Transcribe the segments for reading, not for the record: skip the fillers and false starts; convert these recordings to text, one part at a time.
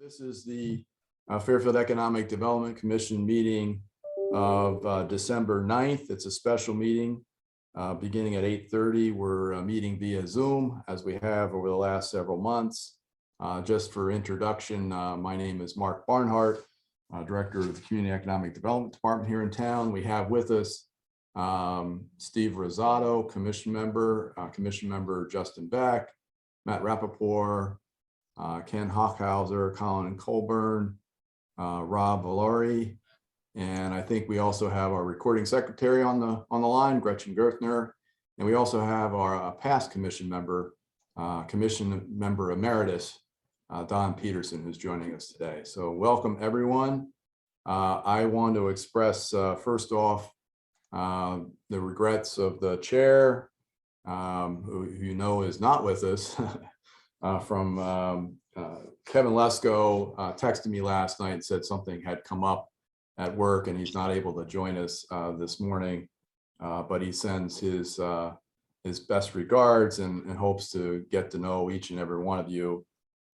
This is the Fairfield Economic Development Commission meeting of December 9th. It's a special meeting beginning at 8:30. We're meeting via Zoom as we have over the last several months. Just for introduction, my name is Mark Barnhart, Director of the Community Economic Development Department here in town. We have with us Steve Rosado, Commission Member Justin Beck, Matt Rappaport, Ken Hochhauser, Colin Colburn, Rob Valori, and I think we also have our recording secretary on the line, Gretchen Gerthner, and we also have our past commission member emeritus, Don Peterson, who's joining us today. So welcome everyone. I want to express first off the regrets of the chair, who you know is not with us. From Kevin Lesko texted me last night and said something had come up at work and he's not able to join us this morning, but he sends his best regards and hopes to get to know each and every one of you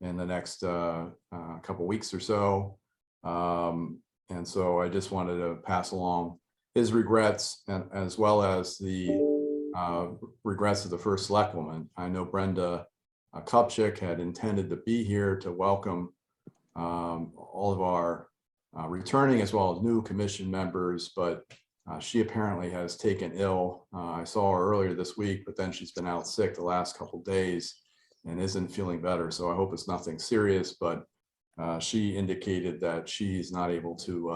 in the next couple weeks or so. And so I just wanted to pass along his regrets, and as well as the regrets of the first selectwoman. I know Brenda Kupchik had intended to be here to welcome all of our returning as well as new commission members, but she apparently has taken ill. I saw her earlier this week, but then she's been out sick the last couple of days and isn't feeling better. So I hope it's nothing serious, but she indicated that she's not able to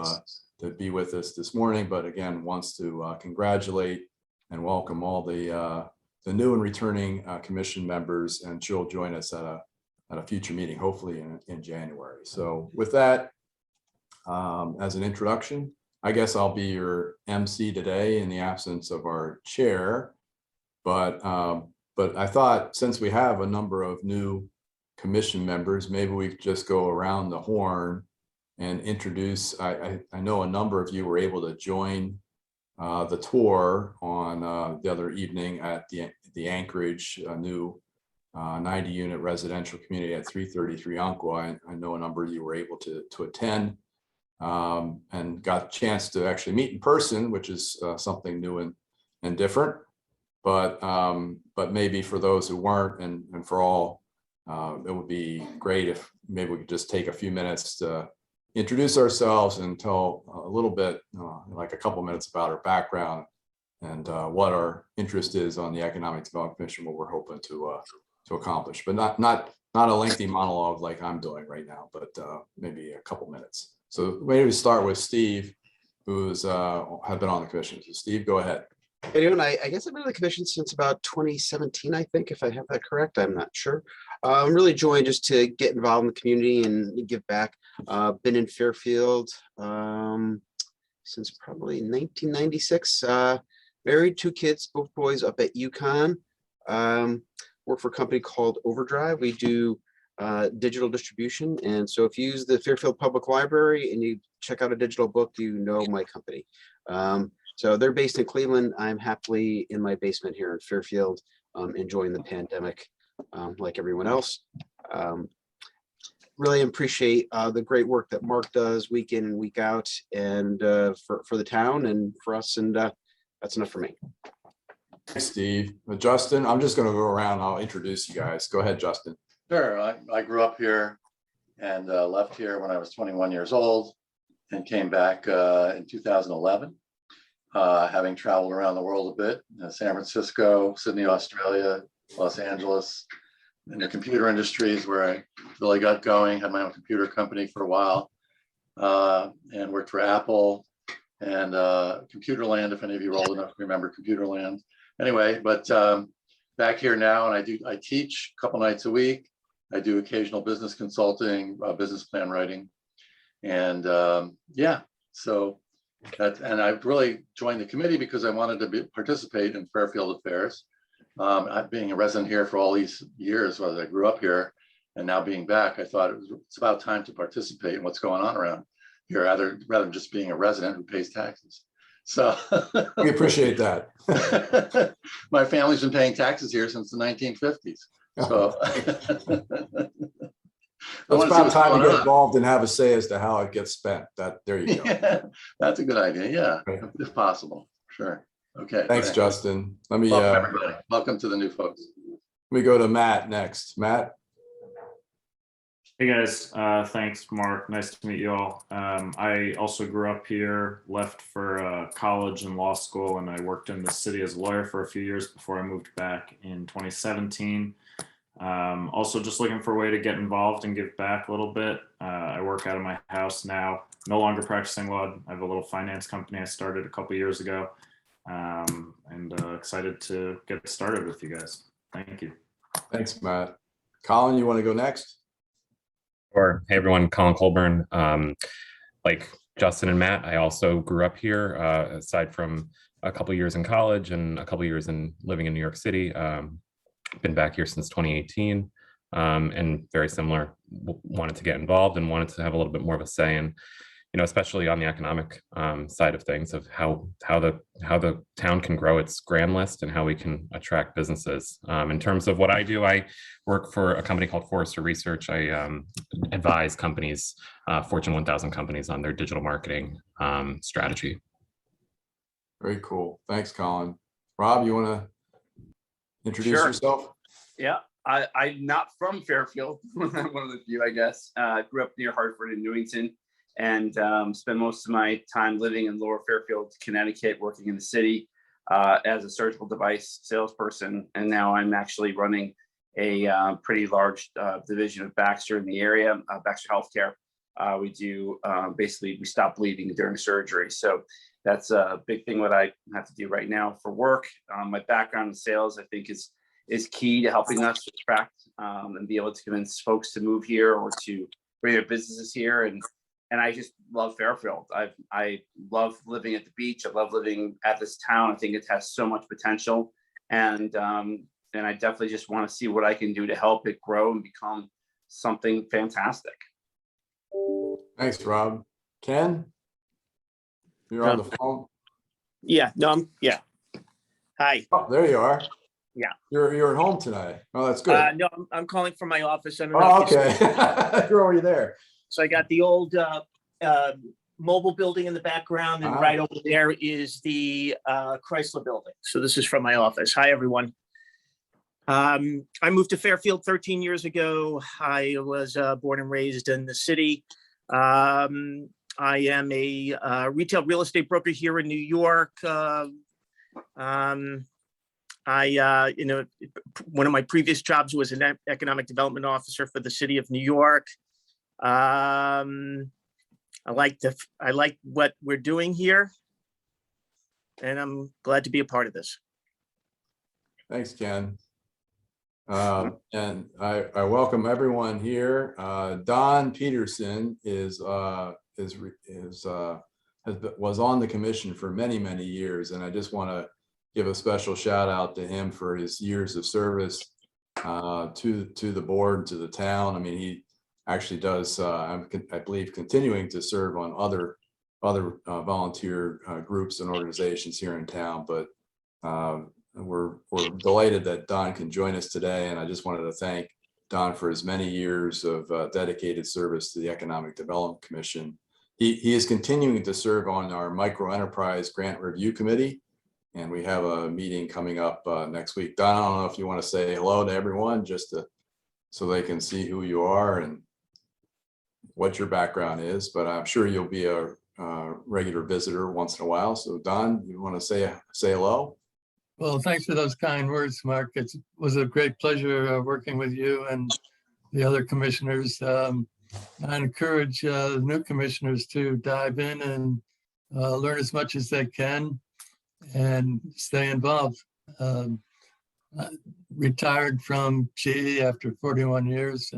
be with us this morning, but again, wants to congratulate and welcome all the new and returning commission members, and she'll join us at a future meeting, hopefully in January. So with that, as an introduction, I guess I'll be your MC today in the absence of our chair. But I thought, since we have a number of new commission members, maybe we could just go around the horn and introduce. I know a number of you were able to join the tour on the other evening at the Anchorage new 90-unit residential community at 333 Umpqua. I know a number of you were able to attend and got a chance to actually meet in person, which is something new and different. But maybe for those who weren't, and for all, it would be great if maybe we could just take a few minutes to introduce ourselves and tell a little bit, like a couple minutes about our background and what our interest is on the Economic Development Commission, what we're hoping to accomplish, but not a lengthy monologue like I'm doing right now, but maybe a couple minutes. So maybe we start with Steve, who's had been on the commission. So Steve, go ahead. Hey, I guess I've been on the commission since about 2017, I think, if I have that correct. I'm not sure. I'm really enjoying just to get involved in the community and give back. Been in Fairfield since probably 1996. Married, 2 kids, both boys up at UConn. Work for a company called Overdrive. We do digital distribution. And so if you use the Fairfield Public Library and you check out a digital book, you know my company. So they're based in Cleveland. I'm happily in my basement here in Fairfield, enjoying the pandemic like everyone else. Really appreciate the great work that Mark does week in and week out, and for the town and for us. And that's enough for me. Thanks, Steve. Justin, I'm just going to go around. I'll introduce you guys. Go ahead, Justin. Sure. I grew up here and left here when I was 21 years old and came back in 2011. Having traveled around the world a bit, San Francisco, Sydney, Australia, Los Angeles, in the computer industries where I really got going, had my own computer company for a while, and worked for Apple and Computerland, if any of you are old enough to remember Computerland. Anyway, but back here now, and I teach a couple nights a week. I do occasional business consulting, business plan writing, and yeah, so and I've really joined the committee because I wanted to participate in Fairfield affairs. Being a resident here for all these years, whether I grew up here and now being back, I thought it's about time to participate in what's going on around here, rather than just being a resident who pays taxes. So we appreciate that. My family's been paying taxes here since the 1950s. So I It's wanna see about what's time to going get on. involved and have a say as to how it gets spent. There you go. Yeah, that's a good idea. Yeah, Right. if possible. Sure. Okay. Thanks, Justin. Let me Welcome, everybody. Welcome to the new folks. go to Matt next. Matt? Hey guys, thanks Mark. Nice to meet you all. I also grew up here, left for college and law school, and I worked in the city as a lawyer for a few years before I moved back in 2017. Also just looking for a way to get involved and give back a little bit. I work out of my house now, no longer practicing law. I have a little finance company I started a couple years ago, and excited to get started with you guys. Thank you. Thanks, Matt. Colin, you want to go next? Sure. Hey everyone, Colin Colburn. Like Justin and Matt, I also grew up here, aside from a couple years in college and a couple years in living in New York City. Been back here since 2018, and very similar, wanted to get involved and wanted to have a little bit more of a say in, especially on the economic side of things, of how the town can grow its grand list and how we can attract businesses. In terms of what I do, I work for a company called Forrester Research. I advise companies, Fortune 1000 companies, on their digital marketing strategy. Very cool. Thanks, Colin. Rob, you want to introduce Sure. yourself? Yeah, I'm not from Fairfield. One of the few, I guess. Grew up near Hartford and Newington, and spent most of my time living in Lower Fairfield, Connecticut, working in the city as a surgical device salesperson. And now I'm actually running a pretty large division of Baxter in the area, Baxter Healthcare. We do basically, we stop bleeding during surgery. So that's a big thing what I have to do right now for work. My background in sales, I think, is key to helping us attract and be able to convince folks to move here or to bring their businesses here. And I just love Fairfield. I love living at the beach. I love living at this town. I think it has so much potential. And I definitely just want to see what I can do to help it grow and become something fantastic. Thanks, Rob. Ken? You're on the phone? Yeah, no, yeah. Hi. Oh, there you are. Yeah. You're at home tonight. Oh, that's good. No, I'm calling from my office. I don't know. Oh, if you okay. You're already there. So I got the old mobile building in the background, and right over there is the Chrysler building. So this is from my office. Hi, everyone. I moved to Fairfield 13 years ago. I was born and raised in the city. I am a retail real estate broker here in New York. One of my previous jobs was an economic development officer for the city of New York. I like what we're doing here, and I'm glad to be a part of this. Thanks, Ken. And I welcome everyone here. Don Peterson was on the commission for many, many years, and I just want to give a special shout out to him for his years of service to the board, to the town. I mean, he actually does, I believe, continuing to serve on other volunteer groups and organizations here in town. But we're delighted that Don can join us today, and I just wanted to thank Don for his many years of dedicated service to the Economic Development Commission. He is continuing to serve on our Micro Enterprise Grant Review Committee, and we have a meeting coming up next week. Don, I don't know if you want to say hello to everyone, just so they can see who you are and what your background is, but I'm sure you'll be a regular visitor once in a while. So Don, you want to say hello? Well, thanks for those kind words, Mark. It was a great pleasure working with you and the other commissioners. I encourage the new commissioners to dive in and learn as much as they can and stay involved. Retired from GE after 41 years.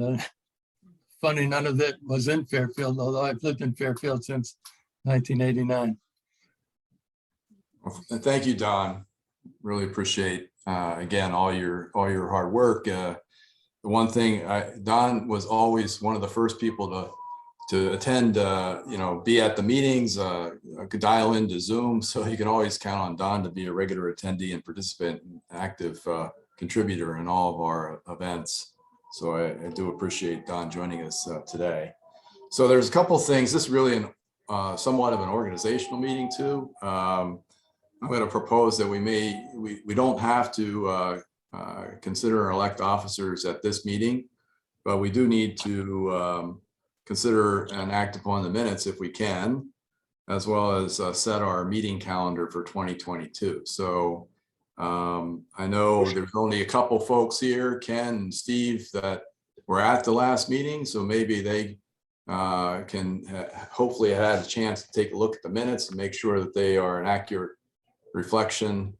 Funny, none of it was in Fairfield, although I've lived in Fairfield since 1989. And thank you, Don. Really appreciate again all your hard work. The one thing, Don was always one of the first people to attend, be at the meetings, could dial into Zoom, so you can always count on Don to be a regular attendee and participant and active contributor in all of our events. So I do appreciate Don joining us today. So there's a couple of things. This is really somewhat of an organizational meeting too. I'm going to propose that we don't have to consider or elect officers at this meeting, but we do need to consider and act upon the minutes if we can, as well as set our meeting calendar for 2022. So I know there's only a couple folks here, Ken and Steve, that were at the last meeting, so maybe they can hopefully have had a chance to take a look at the minutes and make sure that they are an accurate reflection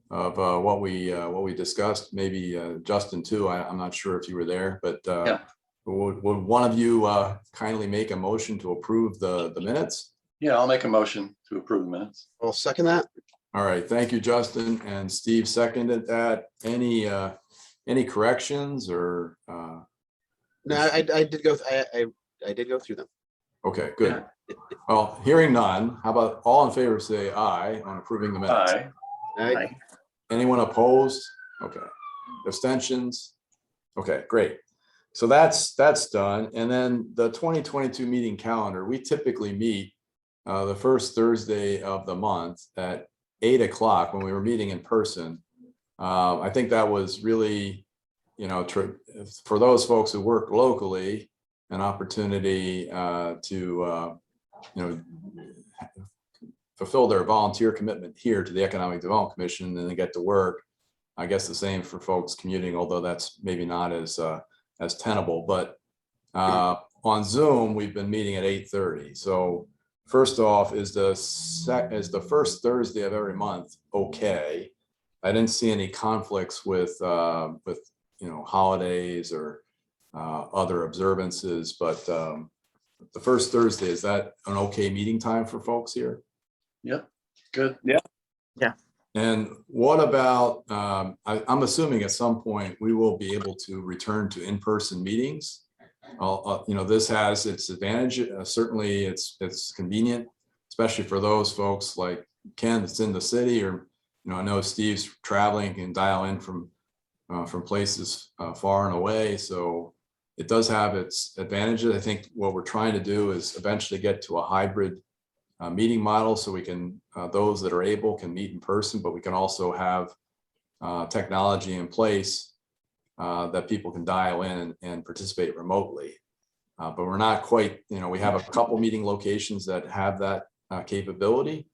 of what we discussed. Maybe Justin too. I'm not sure if you were there, but Yeah. would one of you kindly make a motion to approve the minutes? Yeah, I'll make a motion to approve the minutes. I'll second that. All right, thank you, Justin, and Steve seconded that. Any corrections or? No, I did go, I did go through them. Okay, good. Well, hearing none, how about all in favor say aye on approving the minutes? Aye. Aye. Anyone opposed? Okay. Abstentions? Okay, great. So that's done. And then the 2022 meeting calendar, we typically meet the first Thursday of the month at 8 o'clock when we were meeting in person. I think that was really, for those folks who work locally, an opportunity to fulfill their volunteer commitment here to the Economic Development Commission, and then they get to work. I guess the same for folks commuting, although that's maybe not as tenable. But on Zoom, we've been meeting at 8:30. So first off, is the first Thursday of every month okay? I didn't see any conflicts with holidays or other observances, but the first Thursday, is that an okay meeting time for folks here? Yep, good. And what about, I'm assuming at some point we will be able to return to in-person meetings. This has its advantage. Certainly it's convenient, especially for those folks like Ken that's in the city, or, I know Steve's traveling, can dial in from places far and away. So it does have its advantages. I think what we're trying to do is eventually get to a hybrid meeting model, so we can, those that are able can meet in person, but we can also have technology in place that people can dial in and participate remotely. But we're not quite, we have a couple meeting locations that have that capability.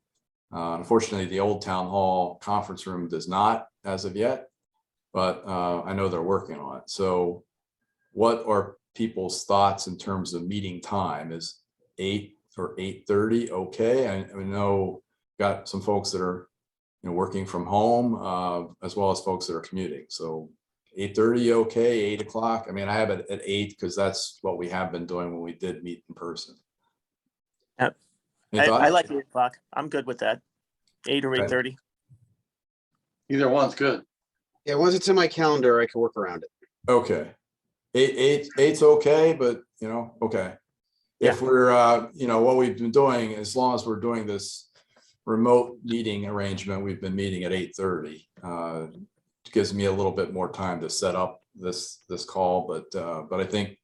Unfortunately, the old town hall conference room does not as of yet, but I know they're working on it. So what are people's thoughts in terms of meeting time? Is 8 or 8:30 okay? I know got some folks that are working from home, as well as folks that are commuting. So 8:30 okay, 8 o'clock. I mean, I have it at 8 because that's what we have been doing when we did meet in person. Yep. Any I thoughts? like 8 o'clock. I'm good with that. 8 or Okay. 8:30. Either one's good. Yeah, once it's in my calendar, I can work around it. Okay. 8's okay, but okay. If we're, what we've been doing, as long as we're doing this remote meeting arrangement, we've been meeting at 8:30. It gives me a little bit more time to set up this call, but I think,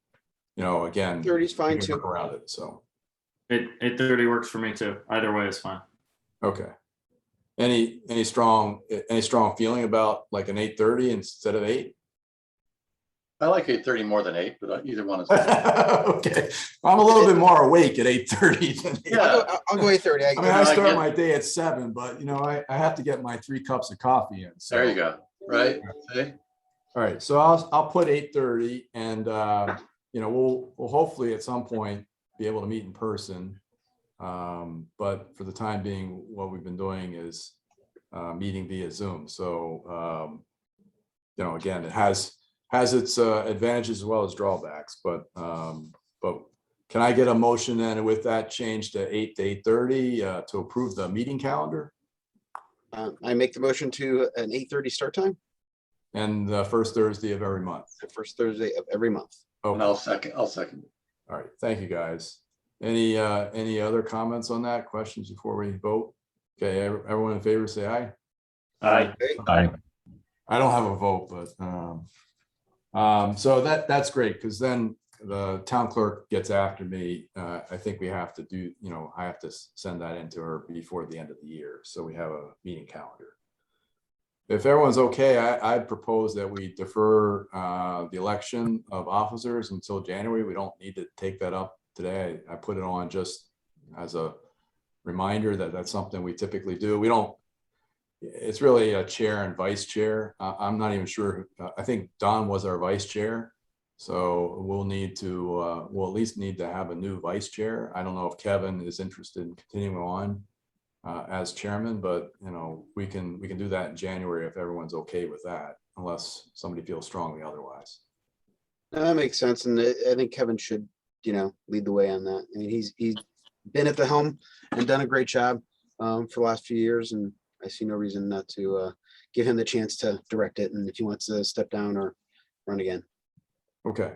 again, 30 is fine we can too. work around it. So, 8:30 works for me too. Either way is fine. okay. Any strong feeling about like an 8:30 instead of 8? I like 8:30 more than 8, but either one is good. Okay, I'm a little bit more awake at 8:30 than 8. Yeah. I'll go 8:30. I mean, I start my day at 7, but I have to get my 3 cups of coffee in. So. There you go. Right? See? All right, so I'll put 8:30, and we'll hopefully at some point be able to meet in person. But for the time being, what we've been doing is meeting via Zoom. So again, it has its advantages as well as drawbacks. But can I get a motion then with that change to 8 to 8:30 to approve the meeting calendar I make the motion to an 8:30 start time, and the first Thursday of every month? the first Thursday of every month. And Okay. I'll second it. All right, thank you, guys. Any other comments on that? Questions before we vote? Okay, everyone in favor, say aye. Aye. Aye. I don't have a vote, but So that's great, because then the town clerk gets after me. I think we have to do, I have to send that into her before the end of the year. So we have a meeting calendar. If everyone's okay, I'd propose that we defer the election of officers until January. We don't need to take that up today. I put it on just as a reminder that that's something we typically do. We don't, it's really a chair and vice chair. I'm not even sure. I think Don was our vice chair. So we'll need to, we'll at least need to have a new vice chair. I don't know if Kevin is interested in continuing on as chairman, but we can do that in January if everyone's okay with that, unless somebody feels strongly otherwise. That makes sense. And I think Kevin should, lead the way on that. I mean, he's been at the helm and done a great job for the last few years. And I see no reason not to give him the chance to direct it. And if he wants to step down or run again. Okay.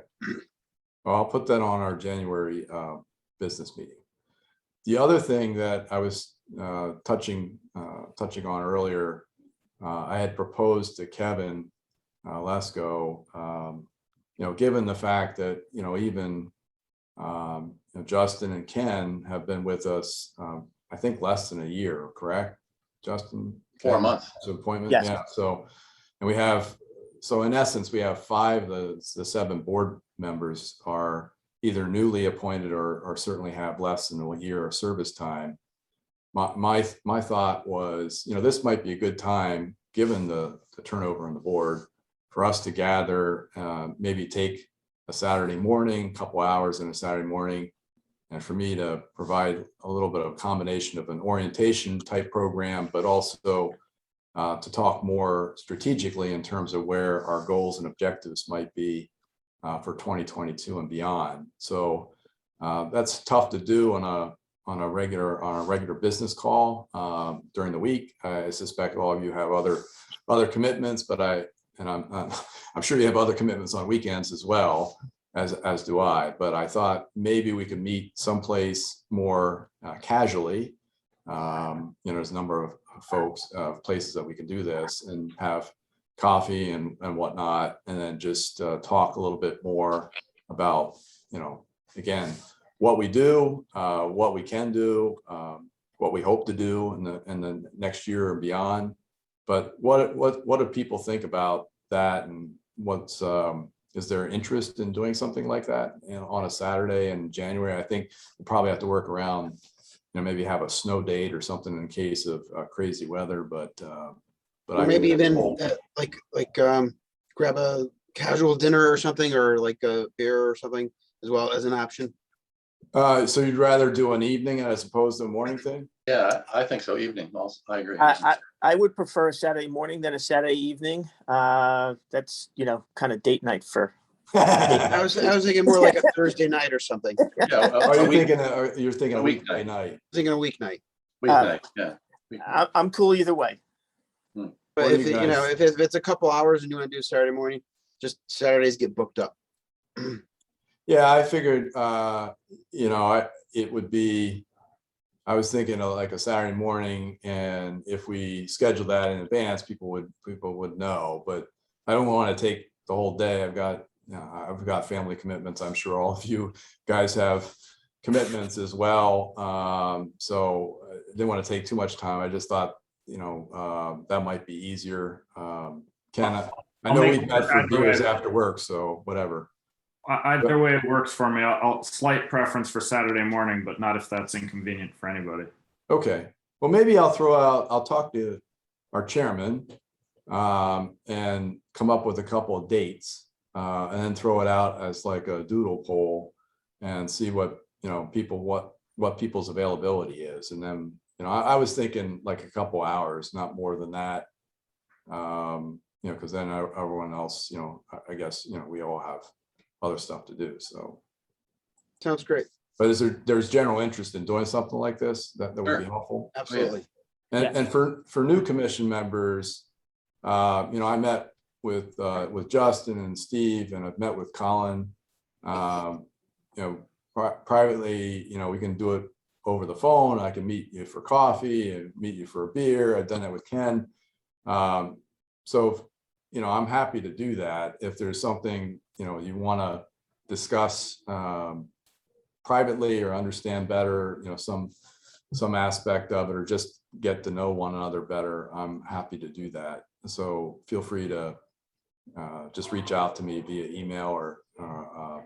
Well, I'll put that on our January business meeting. The other thing that I was touching on earlier, I had proposed to Kevin Lesko, given the fact that, even Justin and Ken have been with us, I think less than a year, correct? Justin? 4 months. Appointment. Yes. Yeah. So, and we have, so in essence, we have 5 of the 7 board members are either newly appointed or certainly have less than a year of service time. My thought was, this might be a good time, given the turnover on the board, for us to gather, maybe take a Saturday morning, couple hours in a Saturday morning, and for me to provide a little bit of a combination of an orientation type program, but also to talk more strategically in terms of where our goals and objectives might be for 2022 and beyond. So that's tough to do on a regular business call during the week. I suspect all of you have other commitments, but I'm sure you have other commitments on weekends as well, as do I. But I thought maybe we could meet someplace more casually. There's a number of folks, places that we can do this and have coffee and whatnot, and then just talk a little bit more about, again, what we do, what we can do, what we hope to do in the next year and beyond. But what do people think about that, and is there interest in doing something like that on a Saturday in January? I think we'll probably have to work around, maybe have a snow date or something in case of crazy weather, but Or maybe even grab a casual dinner or something, or like a beer or something as well as an option. So you'd rather do an evening as opposed to a morning thing? Yeah, I think so. Evening also. I agree. I would prefer a Saturday morning than a Saturday evening. That's, kind of date night for. I was thinking more like a Thursday night or something. Yeah, Are you week- thinking, you're thinking a a weekday weeknight. night? Thinking a weeknight. weeknight, yeah. Weeknight. I'm cool either way. But What do if you guys- if it's a couple hours and you want to do Saturday morning, just Saturdays get booked up. Yeah, I figured, it would be, I was thinking of like a Saturday morning, and if we schedule that in advance, people would know, but I don't want to take the whole day. I've got family commitments. I'm sure all of you guys have commitments as well. So I didn't want to take too much time. I just thought, that might be easier. I know we've met for beers after work, so whatever. Either way it works for me. I'll slight preference for Saturday morning, but not if that's inconvenient for anybody. Okay, well, maybe I'll talk to our chairman and come up with a couple of dates and then throw it out as like a doodle poll and see what people's availability is. And then, I was thinking like a couple hours, not more than that. Because then everyone else, I guess, we all have other stuff to do. So Sounds great. but there's general interest in doing something like this that would Sure. be helpful. Absolutely. And for new commission members, I met with Justin and Steve, and I've met with Colin. Privately, we can do it over the phone. I can meet you for coffee and meet you for a beer. I've done that with Ken. So, I'm happy to do that. If there's something, you want to discuss privately or understand better, some aspect of it, or just get to know one another better, I'm happy to do that. So feel free to just reach out to me via email or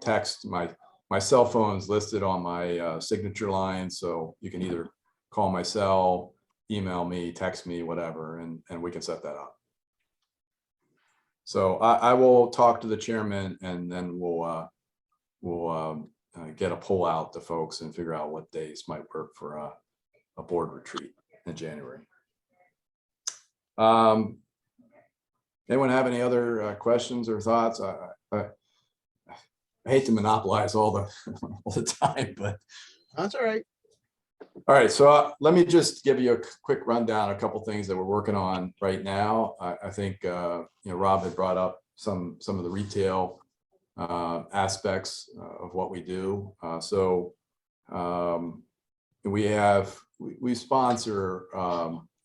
text. My cell phone is listed on my signature line, so you can either call my cell, email me, text me, whatever, and we can set that up. So I will talk to the chairman, and then we'll get a pull out to folks and figure out what days might work for a board retreat in January. Anyone have any other questions or thoughts? I hate to monopolize all the time, but That's all right. all right. So let me just give you a quick rundown, a couple things that we're working on right now. I think Rob had brought up some of the retail aspects of what we do. We sponsor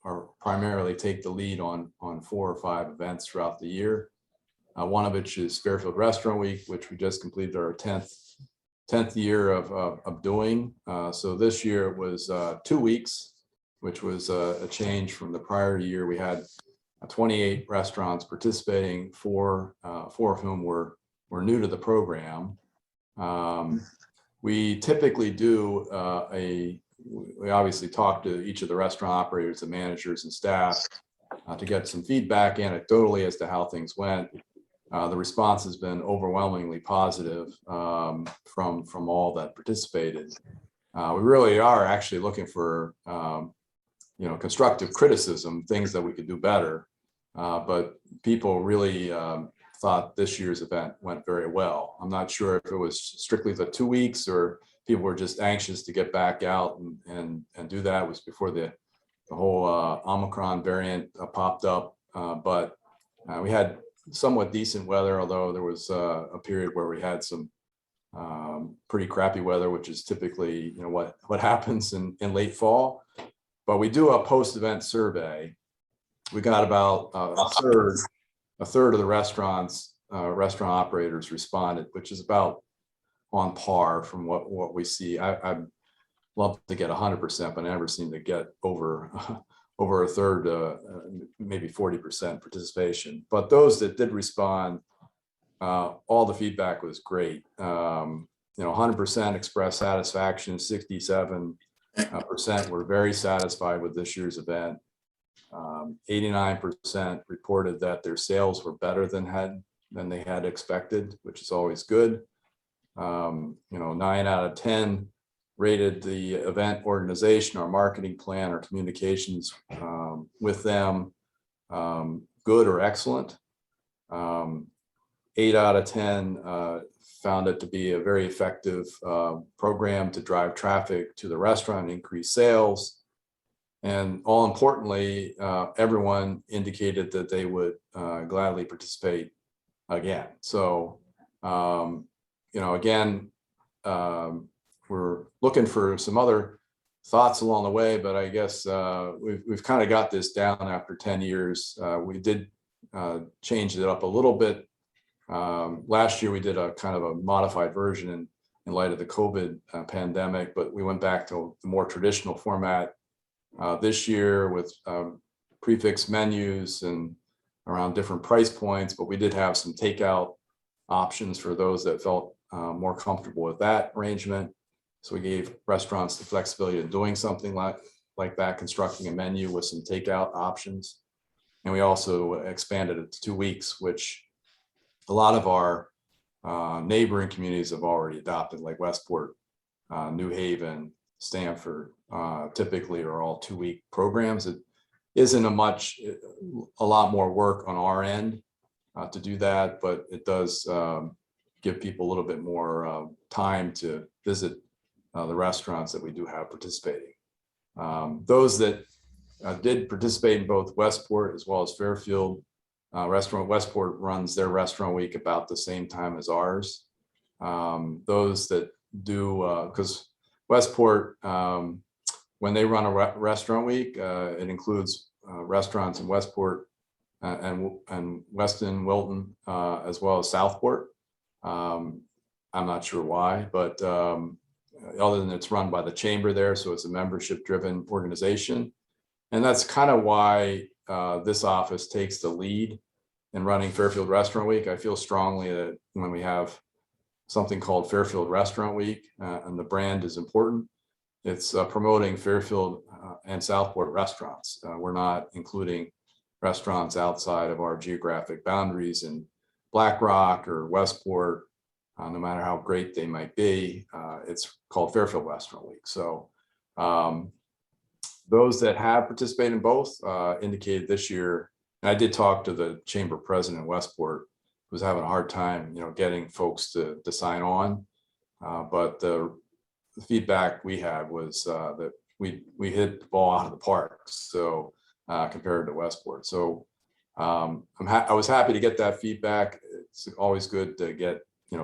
or primarily take the lead on 4 or 5 events throughout the year. One of which is Fairfield Restaurant Week, which we just completed our 10th year of doing. So this year it was 2 weeks, which was a change from the prior year. We had 28 restaurants participating, 4 of whom were new to the program. We typically do we obviously talk to each of the restaurant operators and managers and staff to get some feedback anecdotally as to how things went. The response has been overwhelmingly positive from all that participated. We really are actually looking for constructive criticism, things that we could do better. But people really thought this year's event went very well. I'm not sure if it was strictly the 2 weeks or people were just anxious to get back out and do that. It was before the whole Omicron variant popped up, but we had somewhat decent weather, although there was a period where we had some pretty crappy weather, which is typically what happens in late fall. But we do a post-event survey. We got about a third of the restaurant operators responded, which is about on par from what we see. I'd love to get 100%, but I never seem to get over a third, maybe 40% participation. But those that did respond, all the feedback was great. 100% expressed satisfaction, 67% were very satisfied with this year's event. 89% reported that their sales were better than they had expected, which is always good. 9 out of 10 rated the event organization, our marketing plan, our communications with them good or excellent. 8 out of 10 found it to be a very effective program to drive traffic to the restaurant and increase sales. And all importantly, everyone indicated that they would gladly participate again. So, again, we're looking for some other thoughts along the way, but I guess we've kind of got this down after 10 years. We did change it up a little bit. Last year we did a kind of a modified version in light of the COVID pandemic, but we went back to the more traditional format this year with prefix menus and around different price points, but we did have some takeout options for those that felt more comfortable with that arrangement. So we gave restaurants the flexibility of doing something like that, constructing a menu with some takeout options. And we also expanded it to 2 weeks, which a lot of our neighboring communities have already adopted, like Westport, New Haven, Stanford, typically are all 2-week programs. It isn't a lot more work on our end to do that, but it does give people a little bit more time to visit the restaurants that we do have participating. Those that did participate in both Westport as well as Fairfield, Westport runs their restaurant week about the same time as ours. Those that do, because Westport, when they run a restaurant week, it includes restaurants in Westport and Weston, Wilton, as well as Southport. I'm not sure why, but other than it's run by the chamber there, so it's a membership-driven organization. And that's kind of why this office takes the lead in running Fairfield Restaurant Week. I feel strongly that when we have something called Fairfield Restaurant Week, and the brand is important, it's promoting Fairfield and Southport restaurants. We're not including restaurants outside of our geographic boundaries in Black Rock or Westport, no matter how great they might be. It's called Fairfield Restaurant Week. So those that have participated in both indicated this year, and I did talk to the chamber president in Westport, who was having a hard time, getting folks to sign on. But the feedback we had was that we hit the ball out of the park. So compared to Westport. So I was happy to get that feedback. It's always good to get,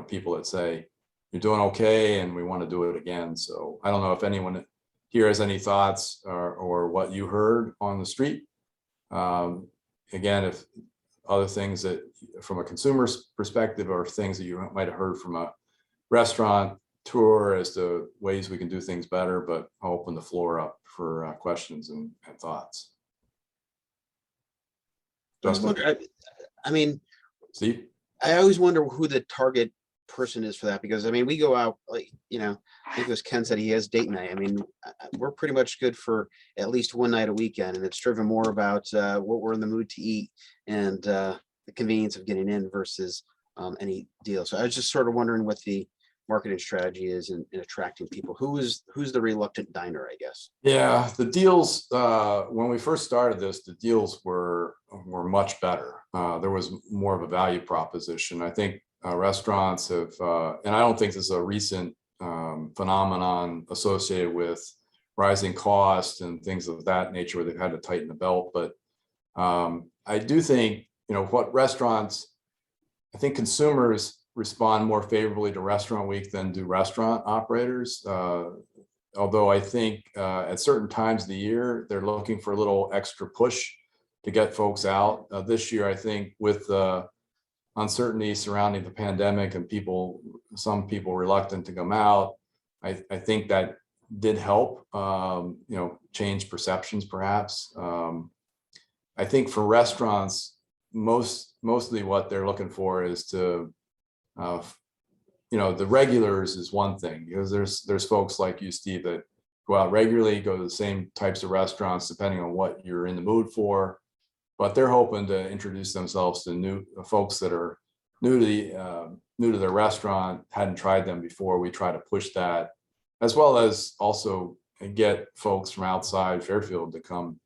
people that say you're doing okay and we want to do it again. So I don't know if anyone here has any thoughts or what you heard on the street. Again, if other things that from a consumer's perspective or things that you might have heard from a restaurant tour as to ways we can do things better, but I'll open the floor up for questions and thoughts. Justin, I mean, Steve? I always wonder who the target person is for that, because I mean, we go out, like, I think it was Ken said he has date night. I mean, we're pretty much good for at least one night a weekend, and it's driven more about what we're in the mood to eat and the convenience of getting in versus any deal. So I was just sort of wondering what the marketing strategy is in attracting people. Who's the reluctant diner, I guess? Yeah, the deals, when we first started this, the deals were much better. There was more of a value proposition. I think restaurants have, and I don't think this is a recent phenomenon associated with rising costs and things of that nature where they've had to tighten the belt. But I do think, what restaurants, I think consumers respond more favorably to Restaurant Week than do restaurant operators. Although I think at certain times of the year, they're looking for a little extra push to get folks out. This year, I think with the uncertainty surrounding the pandemic and some people reluctant to come out, I think that did help, change perceptions perhaps. I think for restaurants, mostly what they're looking for is to the regulars is one thing, because there's folks like you, Steve, that go out regularly, go to the same types of restaurants depending on what you're in the mood for, but they're hoping to introduce themselves to new folks that are new to their restaurant, hadn't tried them before. We try to push that, as well as also get folks from outside Fairfield to come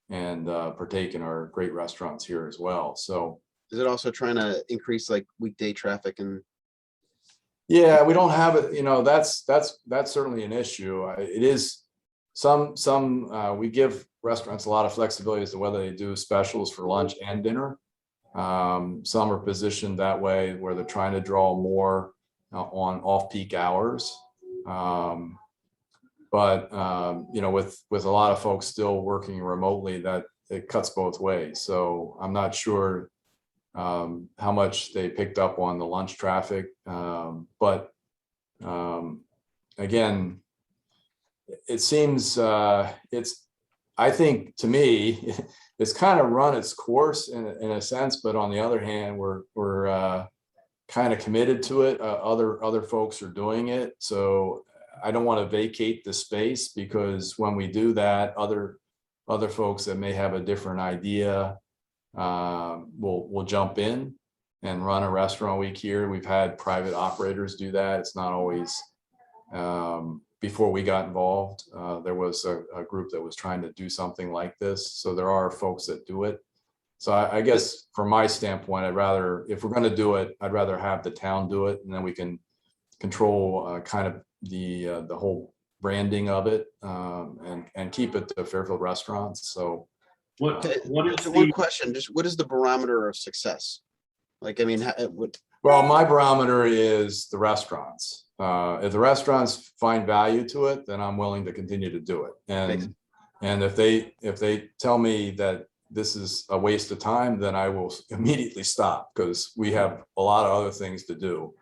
and partake in our great restaurants here as well. So is it also trying to increase like weekday traffic? And yeah, we don't have it, that's certainly an issue. It is we give restaurants a lot of flexibility as to whether they do specials for lunch and dinner. Some are positioned that way where they're trying to draw more on off-peak hours. But with a lot of folks still working remotely, that it cuts both ways. So I'm not sure how much they picked up on the lunch traffic. But again, it seems I think to me, it's kind of run its course in a sense, but on the other hand, we're kind of committed to it. Other folks are doing it. So I don't want to vacate the space, because when we do that, other folks that may have a different idea will jump in and run a restaurant week here. We've had private operators do that. It's not always, before we got involved, there was a group that was trying to do something like this. So there are folks that do it. So I guess from my standpoint, if we're going to do it, I'd rather have the town do it, and then we can control kind of the whole branding of it, and keep it to Fairfield restaurants. So What is one the, question, just what is the barometer of success? Like, I mean, well, my barometer is the restaurants. If the restaurants find value to it, then I'm willing to continue to do it. And if they tell me that this is a waste of time, then I will immediately stop, because we have a lot of other things to do.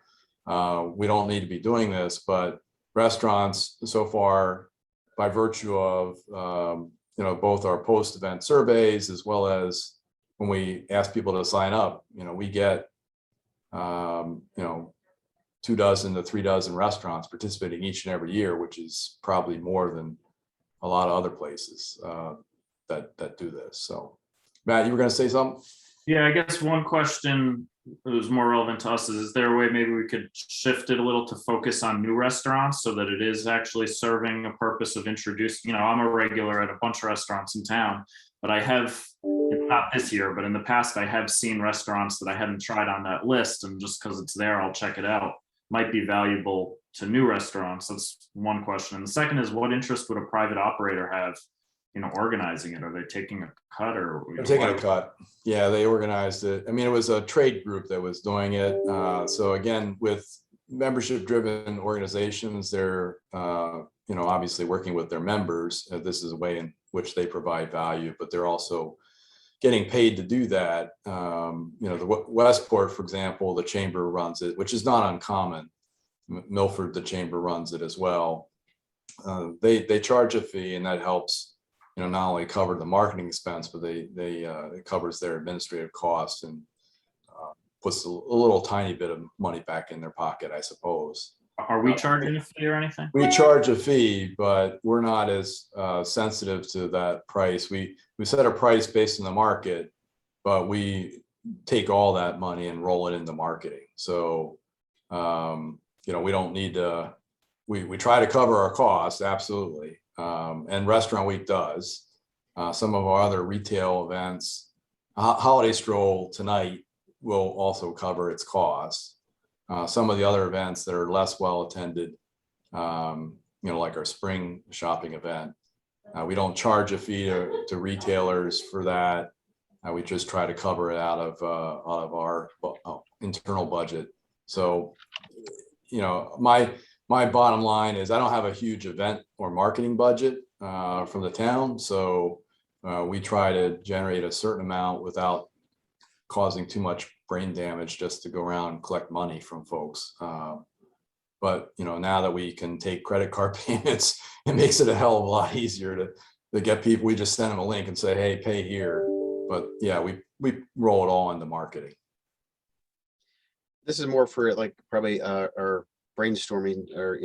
We don't need to be doing this, but restaurants so far, by virtue of, both our post-event surveys, as well as when we ask people to sign up, we get, 2 dozen to 3 dozen restaurants participating each and every year, which is probably more than a lot of other places that do this. So, Matt, you were going to say something? Yeah, I guess one question that was more relevant to us is there a way maybe we could shift it a little to focus on new restaurants so that it is actually serving a purpose of introducing, I'm a regular at a bunch of restaurants in town, but I have, not this year, but in the past, I have seen restaurants that I hadn't tried on that list, and just because it's there, I'll check it out. Might be valuable to new restaurants. That's one question. And the second is, what interest would a private operator have, organizing it? Are they taking a cut, or They're taking a cut? Yeah, they organized it. I mean, it was a trade group that was doing it. So again, with membership-driven organizations, they're obviously working with their members. This is a way in which they provide value, but they're also getting paid to do that. The Westport, for example, the chamber runs it, which is not uncommon. Milford, the chamber runs it as well. They charge a fee, and that helps, not only cover the marketing expense, but it covers their administrative costs and puts a little tiny bit of money back in their pocket, I suppose. Are we charging a fee or anything? We charge a fee, but we're not as sensitive to that price. We set a price based on the market, but we take all that money and roll it into marketing. So, we don't need to, we try to cover our costs, absolutely. And Restaurant Week does. Some of our other retail events, Holiday Stroll tonight will also cover its costs. Some of the other events that are less well attended, like our spring shopping event, we don't charge a fee to retailers for that. We just try to cover it out of our internal budget. So, my bottom line is I don't have a huge event or marketing budget from the town. So we try to generate a certain amount without causing too much brain damage just to go around and collect money from folks. But now that we can take credit card payments, it makes it a hell of a lot easier to get people. We just send them a link and say, hey, pay here. But yeah, we roll it all into marketing. This is more for like probably our brainstorming or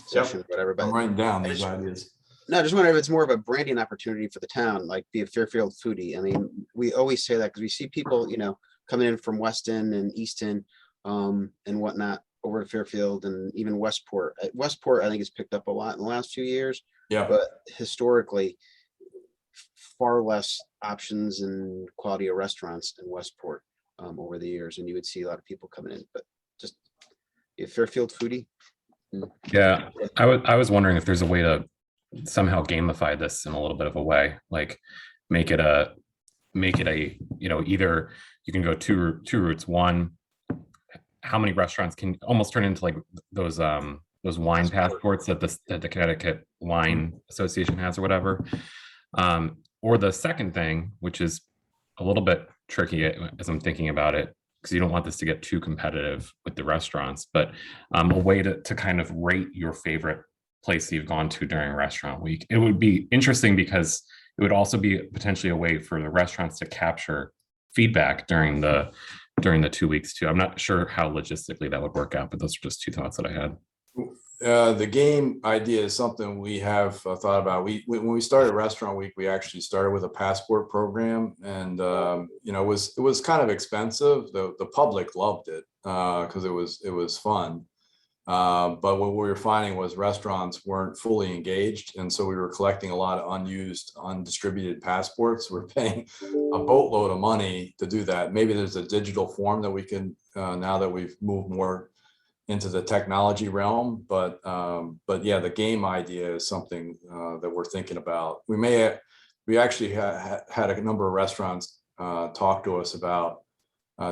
session, whatever. But I'm writing down these ideas. no, I just wonder if it's more of a branding opportunity for the town, like be a Fairfield foodie. I mean, we always say that because we see people, coming in from Weston and Easton and whatnot over to Fairfield and even Westport. Westport, I think, has picked up a lot in the last few years. Yeah. But historically, far less options and quality of restaurants in Westport over the years, and you would see a lot of people coming in. But just a Fairfield foodie. Yeah, I was wondering if there's a way to somehow gamify this in a little bit of a way, like make it a either you can go two routes. One, how many restaurants can almost turn into like those wine passports that the Connecticut Wine Association has or whatever. Or the second thing, which is a little bit tricky as I'm thinking about it, because you don't want this to get too competitive with the restaurants, but a way to kind of rate your favorite place you've gone to during Restaurant Week. It would be interesting because it would also be potentially a way for the restaurants to capture feedback during the 2 weeks too. I'm not sure how logistically that would work out, but those are just two thoughts that I had. The game idea is something we have thought about. When we started Restaurant Week, we actually started with a passport program, and it was kind of expensive. The public loved it because it was fun. But what we were finding was restaurants weren't fully engaged, and so we were collecting a lot of unused, undistributed passports. We're paying a boatload of money to do that. Maybe there's a digital form that we can now that we've moved more into the technology realm, but yeah, the game idea is something that we're thinking about. We actually had a number of restaurants talk to us about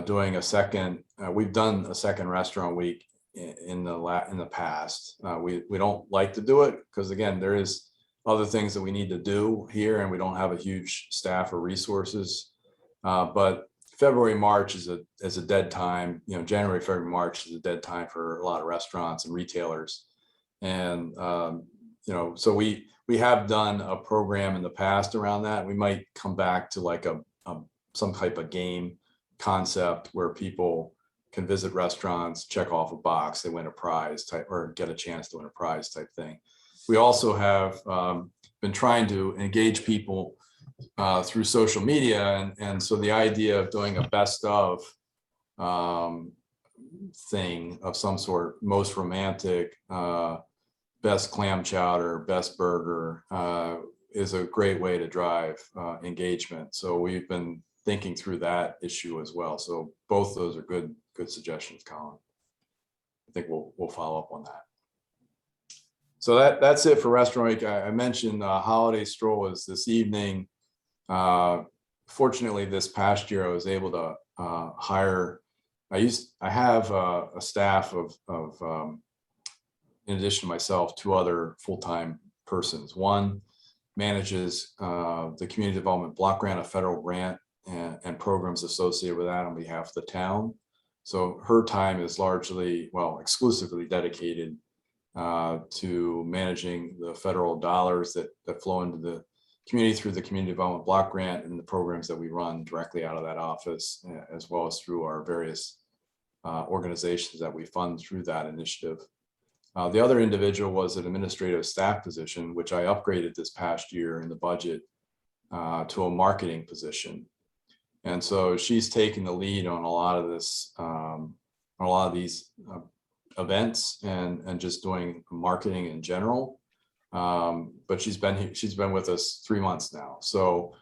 doing a second. We've done a second Restaurant Week in the past. We don't like to do it because again, there is other things that we need to do here, and we don't have a huge staff or resources. But February, March is a dead time. You know, January, February, March is a dead time for a lot of restaurants and retailers. And you know, so we have done a program in the past around that. We might come back to like some type of game concept where people can visit restaurants, check off a box, they win a prize type, or get a chance to win a prize type thing. We also have been trying to engage people through social media, and so the idea of doing a best of thing of some sort, most romantic, best clam chowder, best burger, is a great way to drive engagement. So we've been thinking through that issue as well. So both those are good suggestions, Colin. I think we'll follow up on that. So that's it for Restaurant Week. I mentioned Holiday Stroll is this evening. Fortunately, this past year I was able to hire. I have a staff of in addition to myself, 2 other full-time persons. One manages the community development block grant, a federal grant, and programs associated with that on behalf of the town. So her time is largely, well, exclusively dedicated to managing the federal dollars that flow into the community through the community development block grant and the programs that we run directly out of that office, as well as through our various organizations that we fund through that initiative. The other individual was an administrative staff position, which I upgraded this past year in the budget to a marketing position. And so she's taking the lead on a lot of this, on a lot of these events and just doing marketing in general. But she's been with us 3 months now. So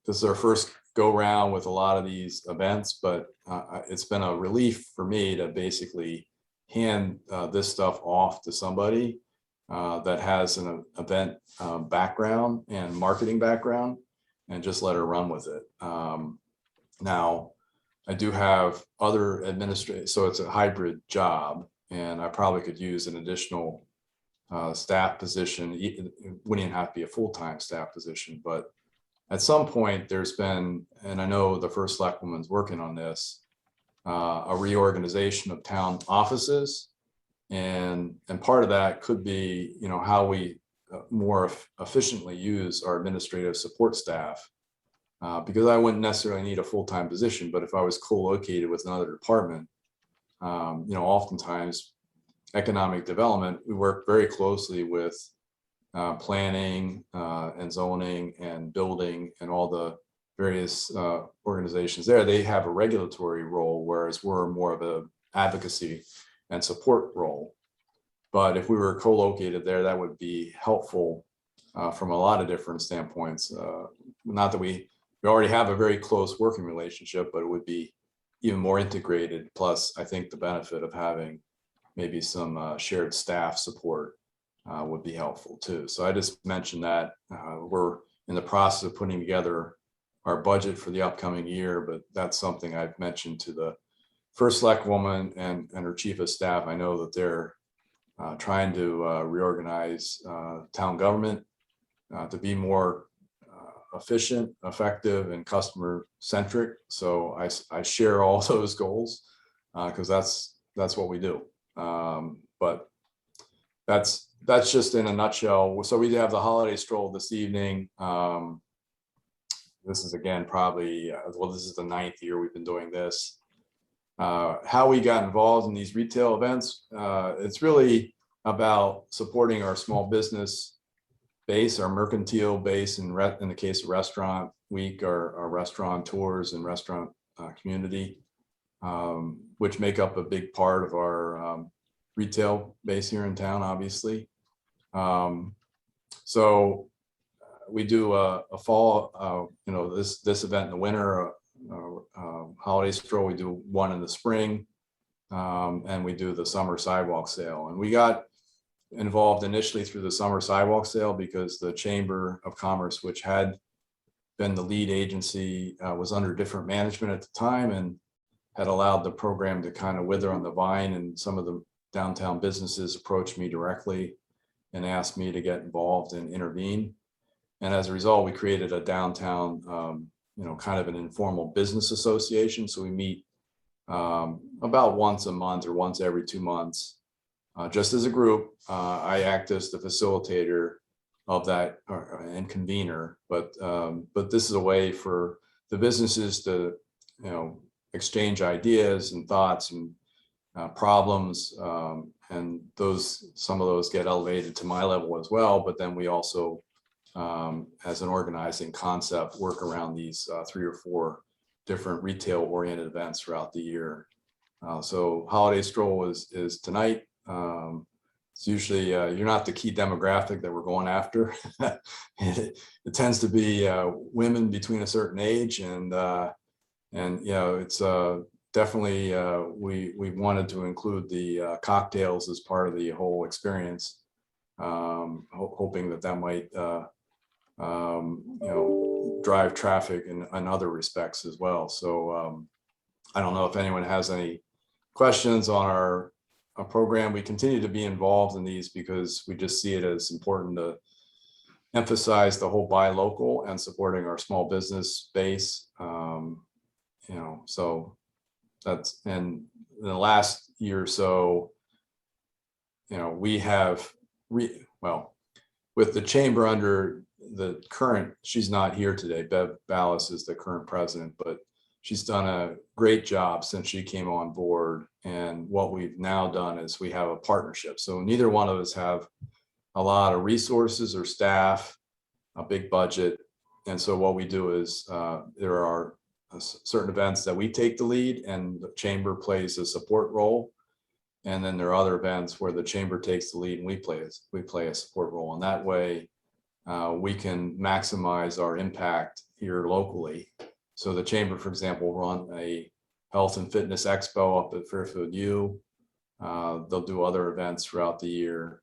this is our first go round with a lot of these events, but it's been a relief for me to basically hand this stuff off to somebody that has an event background and marketing background, and just let her run with it. Now, I do have other administrators, so it's a hybrid job, and I probably could use an additional staff position. It wouldn't even have to be a full-time staff position, but at some point there's been, and I know the first selectwoman's working on this, a reorganization of town offices, and part of that could be, you know, how we more efficiently use our administrative support staff, because I wouldn't necessarily need a full-time position, but if I was co-located with another department, you know, oftentimes economic development, we work very closely with planning and zoning and building and all the various organizations there. They have a regulatory role, whereas we're more of a advocacy and support role. But if we were co-located there, that would be helpful from a lot of different standpoints. Not that we already have a very close working relationship, but it would be even more integrated. Plus, I think the benefit of having maybe some shared staff support would be helpful too. So I just mentioned that we're in the process of putting together our budget for the upcoming year, but that's something I've mentioned to the first select woman and her chief of staff. I know that they're trying to reorganize town government to be more efficient, effective, and customer centric. So I share all those goals because that's what we do. But that's just in a nutshell. So we have the holiday stroll this evening. This is again probably well, this is the 9th year we've been doing this. How we got involved in these retail events, it's really about supporting our small business base, our mercantile base, in the case of Restaurant Week, our restaurant tours and restaurant community, which make up a big part of our retail base here in town, obviously. So we do a fall, you know, this event in the winter, holiday stroll. We do one in the spring, and we do the summer sidewalk sale. And we got involved initially through the summer sidewalk sale because the Chamber of Commerce, which had been the lead agency, was under different management at the time and had allowed the program to kind of wither on the vine. And some of the downtown businesses approached me directly and asked me to get involved and intervene. And as a result, we created a downtown, kind of an informal business association. So we meet about once a month or once every 2 months, just as a group. I act as the facilitator of that and convener, but this is a way for the businesses to, exchange ideas and thoughts and problems, and some of those get elevated to my level as well. But then we also, as an organizing concept, work around these 3 or 4 different retail oriented events throughout the year. So Holiday Stroll is tonight. It's usually you're not the key demographic that we're going after. it tends to be women between a certain age, and it's definitely we wanted to include the cocktails as part of the whole experience, hoping that might drive traffic in other respects as well. So I don't know if anyone has any questions on our program. We continue to be involved in these because we just see it as important to emphasize the whole buy local and supporting our small business base. So that's, and in the last year or so, we have with the chamber under the current, she's not here today, Bev Ballas is the current president, but she's done a great job since she came on board. And what we've now done is we have a partnership. So neither one of us have a lot of resources or staff, a big budget. And so what we do is there are certain events that we take the lead and the chamber plays a support role. And then there are other events where the chamber takes the lead and we play a support role. And that way we can maximize our impact here locally. So the chamber, for example, will run a health and fitness expo up at Fairfield U. They'll do other events throughout the year.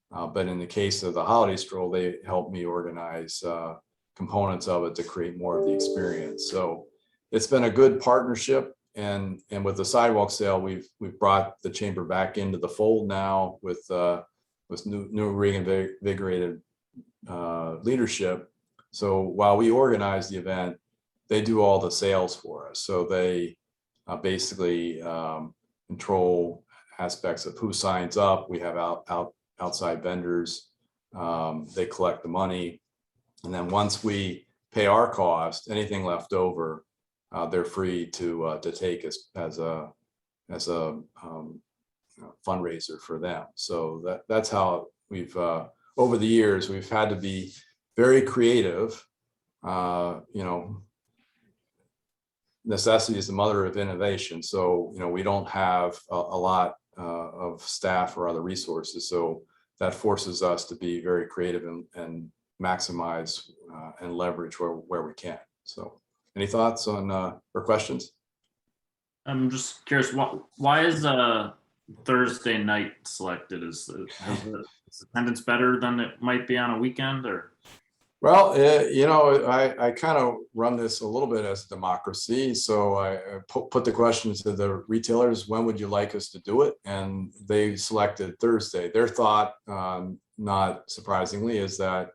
But in the case of the Holiday Stroll, they help me organize components of it to create more of the experience. So it's been a good partnership. And with the sidewalk sale, we've brought the chamber back into the fold now with new reinvigorated leadership. So while we organize the event, they do all the sales for us. So they basically control aspects of who signs up. We have outside vendors. They collect the money. And then once we pay our cost, anything left over, they're free to take as a fundraiser for them. So that's how we've over the years we've had to be very creative. Necessity is the mother of innovation. So we don't have a lot of staff or other resources. So that forces us to be very creative and maximize and leverage where we can. So. Any thoughts on or questions? I'm just curious, why is Thursday night selected? Is attendance better than it might be on a weekend, or? Well, I kind of run this a little bit as a democracy. So I put the questions to the retailers, when would you like us to do it? And they selected Thursday. Their thought, not surprisingly, is that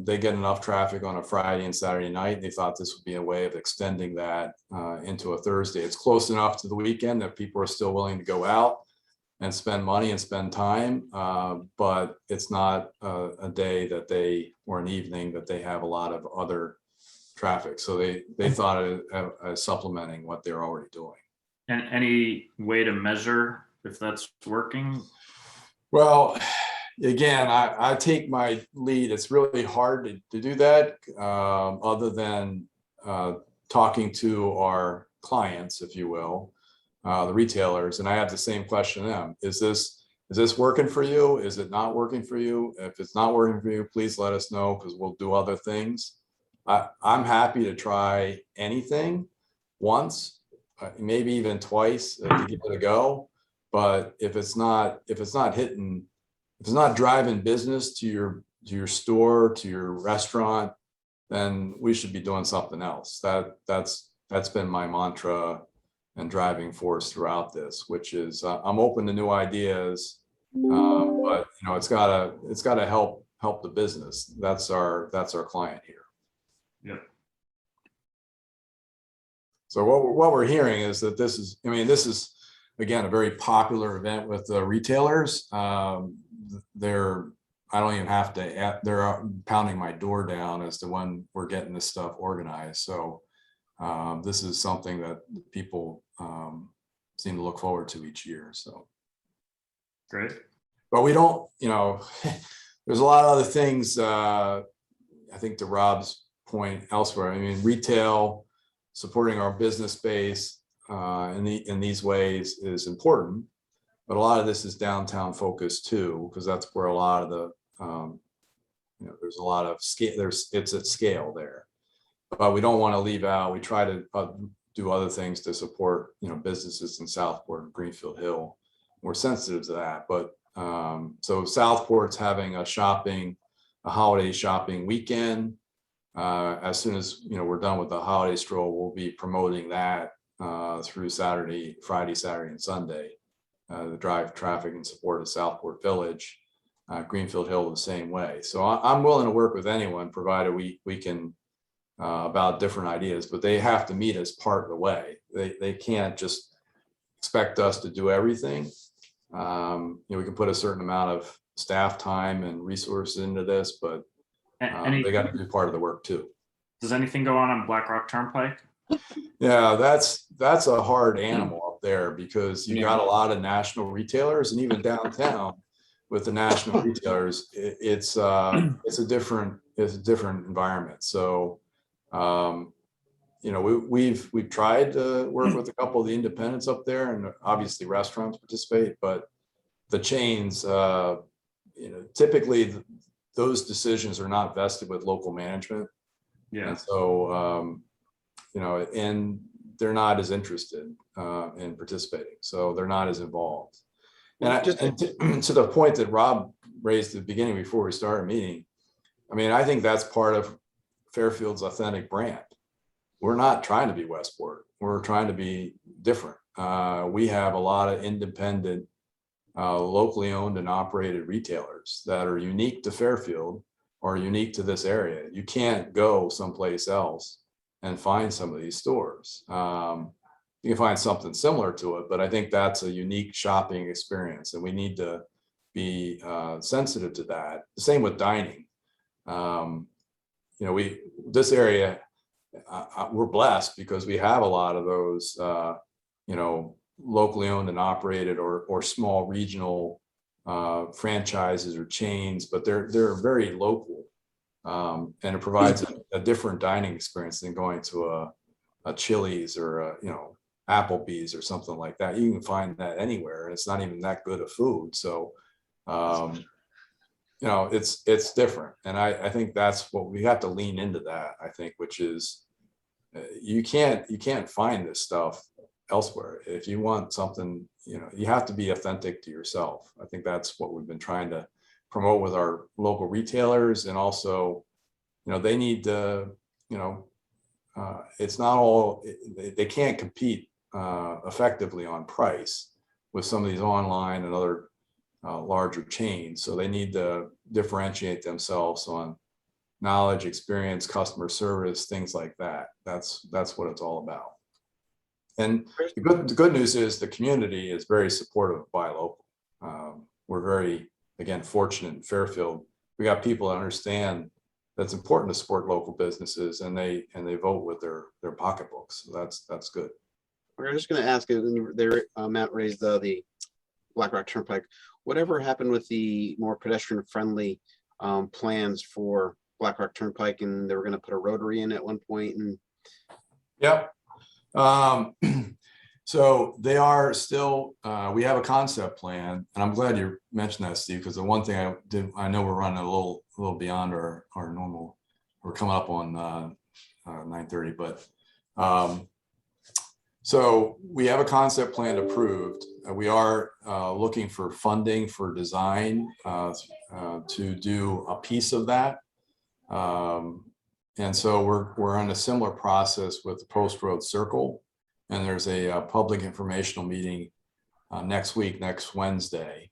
they get enough traffic on a Friday and Saturday night. They thought this would be a way of extending that into a Thursday. It's close enough to the weekend that people are still willing to go out and spend money and spend time, but it's not a day that or an evening that they have a lot of other traffic. So they thought of supplementing what they're already doing. And any way to measure if that's working? Well, again, I take my lead. It's really hard to do that other than talking to our clients, if you will, the retailers. And I have the same question to them. Is this working for you? Is it not working for you? If it's not working for you, please let us know, because we'll do other things. I'm happy to try anything once, maybe even twice to give it a go. But if it's not hitting, if it's not driving business to your store, to your restaurant, then we should be doing something else. That's been my mantra and driving force throughout this, which is I'm open to new ideas, But you know, it's gotta help the business. That's our client here. Yep. So what we're hearing is that this is again a very popular event with the retailers. I don't even have to. They're pounding my door down as to when we're getting this stuff organized. So this is something that people seem to look forward to each year. So Great. but we don't. You know, there's a lot of other things. I think to Rob's point elsewhere. I mean, retail supporting our business base in these ways is important, but a lot of this is downtown focused too, because that's where a lot of the you know, there's a lot of scale. It's at scale there, but we don't want to leave out. We try to do other things to support, you know, businesses in Southport and Greenfield Hill. We're sensitive to that, but so Southport's having a holiday shopping weekend. As soon as, you know, we're done with the holiday stroll, we'll be promoting that through Friday, Saturday, and Sunday to drive traffic and support of Southport Village. Greenfield Hill the same way. So I'm willing to work with anyone, provided we can about different ideas, but they have to meet us part of the way. They can't just expect us to do everything. You know, we can put a certain amount of staff time and resources into this, but they got to do part of the work too. Does anything go on Black Rock Turnpike? Yeah, that's a hard animal up there, because you got a lot of national retailers, and even downtown with the national retailers, it's a different environment. So you know, we've tried to work with a couple of the independents up there, and obviously restaurants participate, but the chains, you know, typically those decisions are not vested with local management. Yeah. And so, you know, and they're not as interested in participating. So they're not as involved. And to the point that Rob raised at the beginning before we started a meeting, I mean, I think that's part of Fairfield's authentic brand. We're not trying to be Westport. We're trying to be different. We have a lot of independent, locally owned and operated retailers that are unique to Fairfield or unique to this area. You can't go someplace else and find some of these stores. You can find something similar to it, but I think that's a unique shopping experience, and we need to be sensitive to that. The same with dining. You know, this area, we're blessed because we have a lot of those, you know, locally owned and operated or small regional franchises or chains, but they're very local, and it provides a different dining experience than going to a Chili's or a, you know, Applebee's or something like that. You can find that anywhere, and it's not even that good of food. So you know, it's different, and I think that's what we have to lean into, that I think, which is you can't find this stuff elsewhere. If you want something, you know, you have to be authentic to yourself. I think that's what we've been trying to promote with our local retailers, and also, you know, they need to, you know, it's not all, they can't compete effectively on price with some of these online and other larger chains. So they need to differentiate themselves on knowledge, experience, customer service, things like that. That's what it's all about. And the good news is the community is very supportive of buy local. We're very, again, fortunate in Fairfield. We got people that understand that's important to support local businesses, and they vote with their pocketbooks. So that's good. We're just going to ask you, there, Matt raised the Black Rock Turnpike. Whatever happened with the more pedestrian friendly plans for Black Rock Turnpike, and they were going to put a rotary in at one point? And yep. So they are still, we have a concept plan, and I'm glad you mentioned that, Steve, because the one thing I know we're running a little beyond our normal, we're coming up on 9:30, but so we have a concept plan approved. We are looking for funding for design to do a piece of that. And so we're on a similar process with the Post Road Circle, and there's a public informational meeting next Wednesday,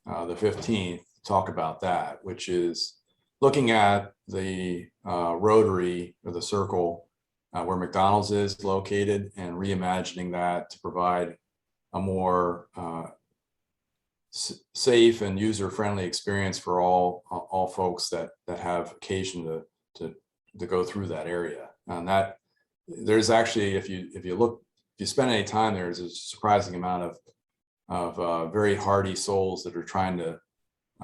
the 15th, talk about that, which is looking at the rotary or the circle where McDonald's is located and reimagining that to provide a more safe and user-friendly experience for all folks that have occasion to go through that area. And that there's actually, if you spend any time there, there's a surprising amount of very hardy souls that are trying to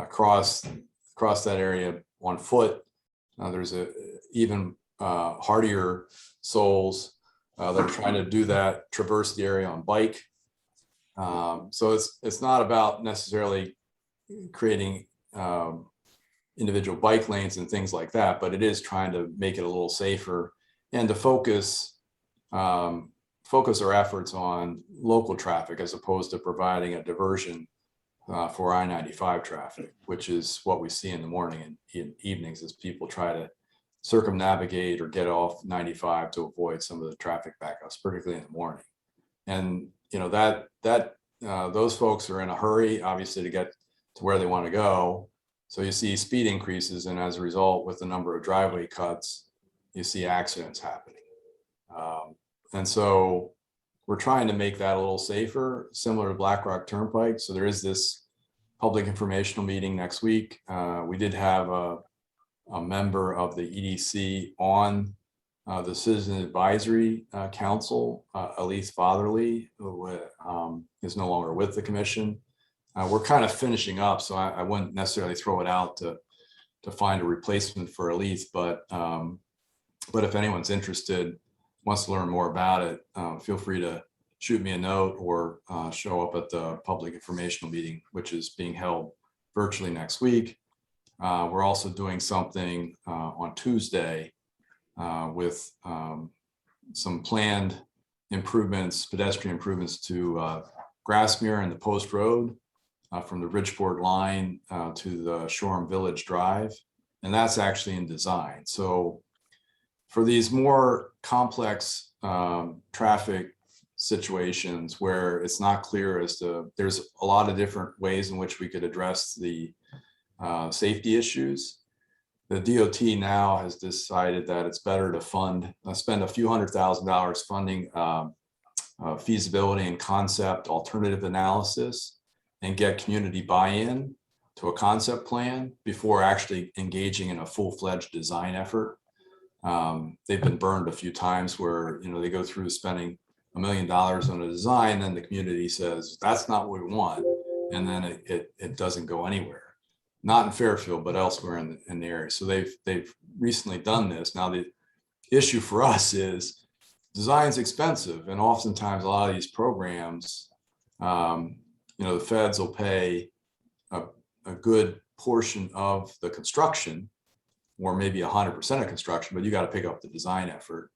cross that area on foot. There's even hardier souls that are trying to do that, traverse the area on bike. So it's not about necessarily creating individual bike lanes and things like that, but it is trying to make it a little safer and to focus our efforts on local traffic as opposed to providing a diversion for I-95 traffic, which is what we see in the morning and evenings as people try to circumnavigate or get off 95 to avoid some of the traffic backups, particularly in the morning. And you know those folks are in a hurry, obviously, to get to where they want to go. So you see speed increases, and as a result, with the number of driveway cuts, you see accidents happening. And so we're trying to make that a little safer, similar to Black Rock Turnpike. So there is this public informational meeting next week. We did have a member of the EDC on the Citizen Advisory Council, Elise Fatherly, who is no longer with the commission. We're kind of finishing up, so I wouldn't necessarily throw it out to find a replacement for Elise, but if anyone's interested, wants to learn more about it, feel free to shoot me a note or show up at the public informational meeting, which is being held virtually next week. We're also doing something on Tuesday with some planned improvements, pedestrian improvements to Grassmere and the Post Road from the Bridgeport line to the Shoreham Village Drive. And that's actually in design. So for these more complex traffic situations where it's not clear as to, there's a lot of different ways in which we could address the safety issues. The DOT now has decided that it's better to spend a few $100,000 funding feasibility and concept alternative analysis and get community buy-in to a concept plan before actually engaging in a full-fledged design effort. They've been burned a few times where they go through spending $1 million on a design, and the community says that's not what we want, and then it doesn't go anywhere. Not in Fairfield, but elsewhere in the area. So they've recently done this. Now the issue for us is design's expensive, and oftentimes a lot of these programs, the feds will pay a good portion of the construction, or maybe 100% of construction, but you got to pick up the design effort.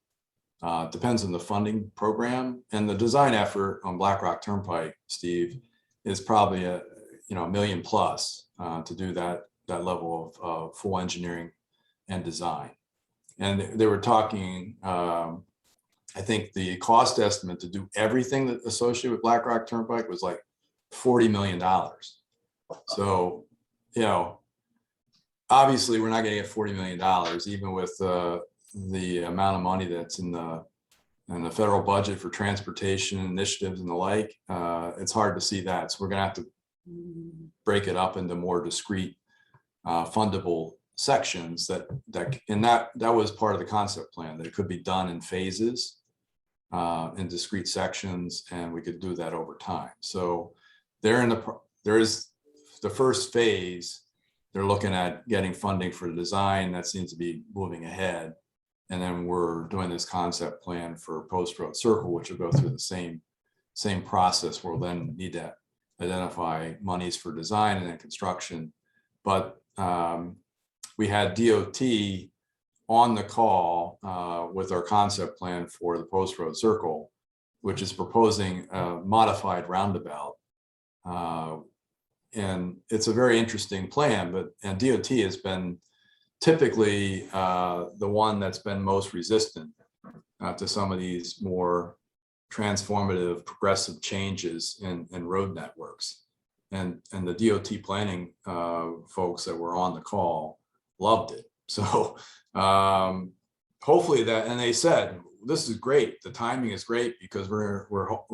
Depends on the funding program, and the design effort on Black Rock Turnpike, Steve, is probably a $1 million plus to do that level of full engineering and design. And they were talking, I think the cost estimate to do everything that associated with Black Rock Turnpike was like $40 million. So, obviously we're not going to get $40 million, even with the amount of money that's in the federal budget for transportation initiatives and the like. It's hard to see that. So we're going to have to break it up into more discrete fundable sections that was part of the concept plan, that it could be done in phases, in discrete sections, and we could do that over time. So there is the first phase. They're looking at getting funding for the design. That seems to be moving ahead. And then we're doing this concept plan for Post Road Circle, which will go through the same process. We'll then need to identify monies for design and then construction. But we had DOT on the call with our concept plan for the Post Road Circle, which is proposing a modified roundabout. And it's a very interesting plan, and DOT has been typically the one that's been most resistant to some of these more transformative, progressive changes in road networks. and the DOT planning folks that were on the call loved it. So hopefully that, and they said, this is great. The timing is great because we're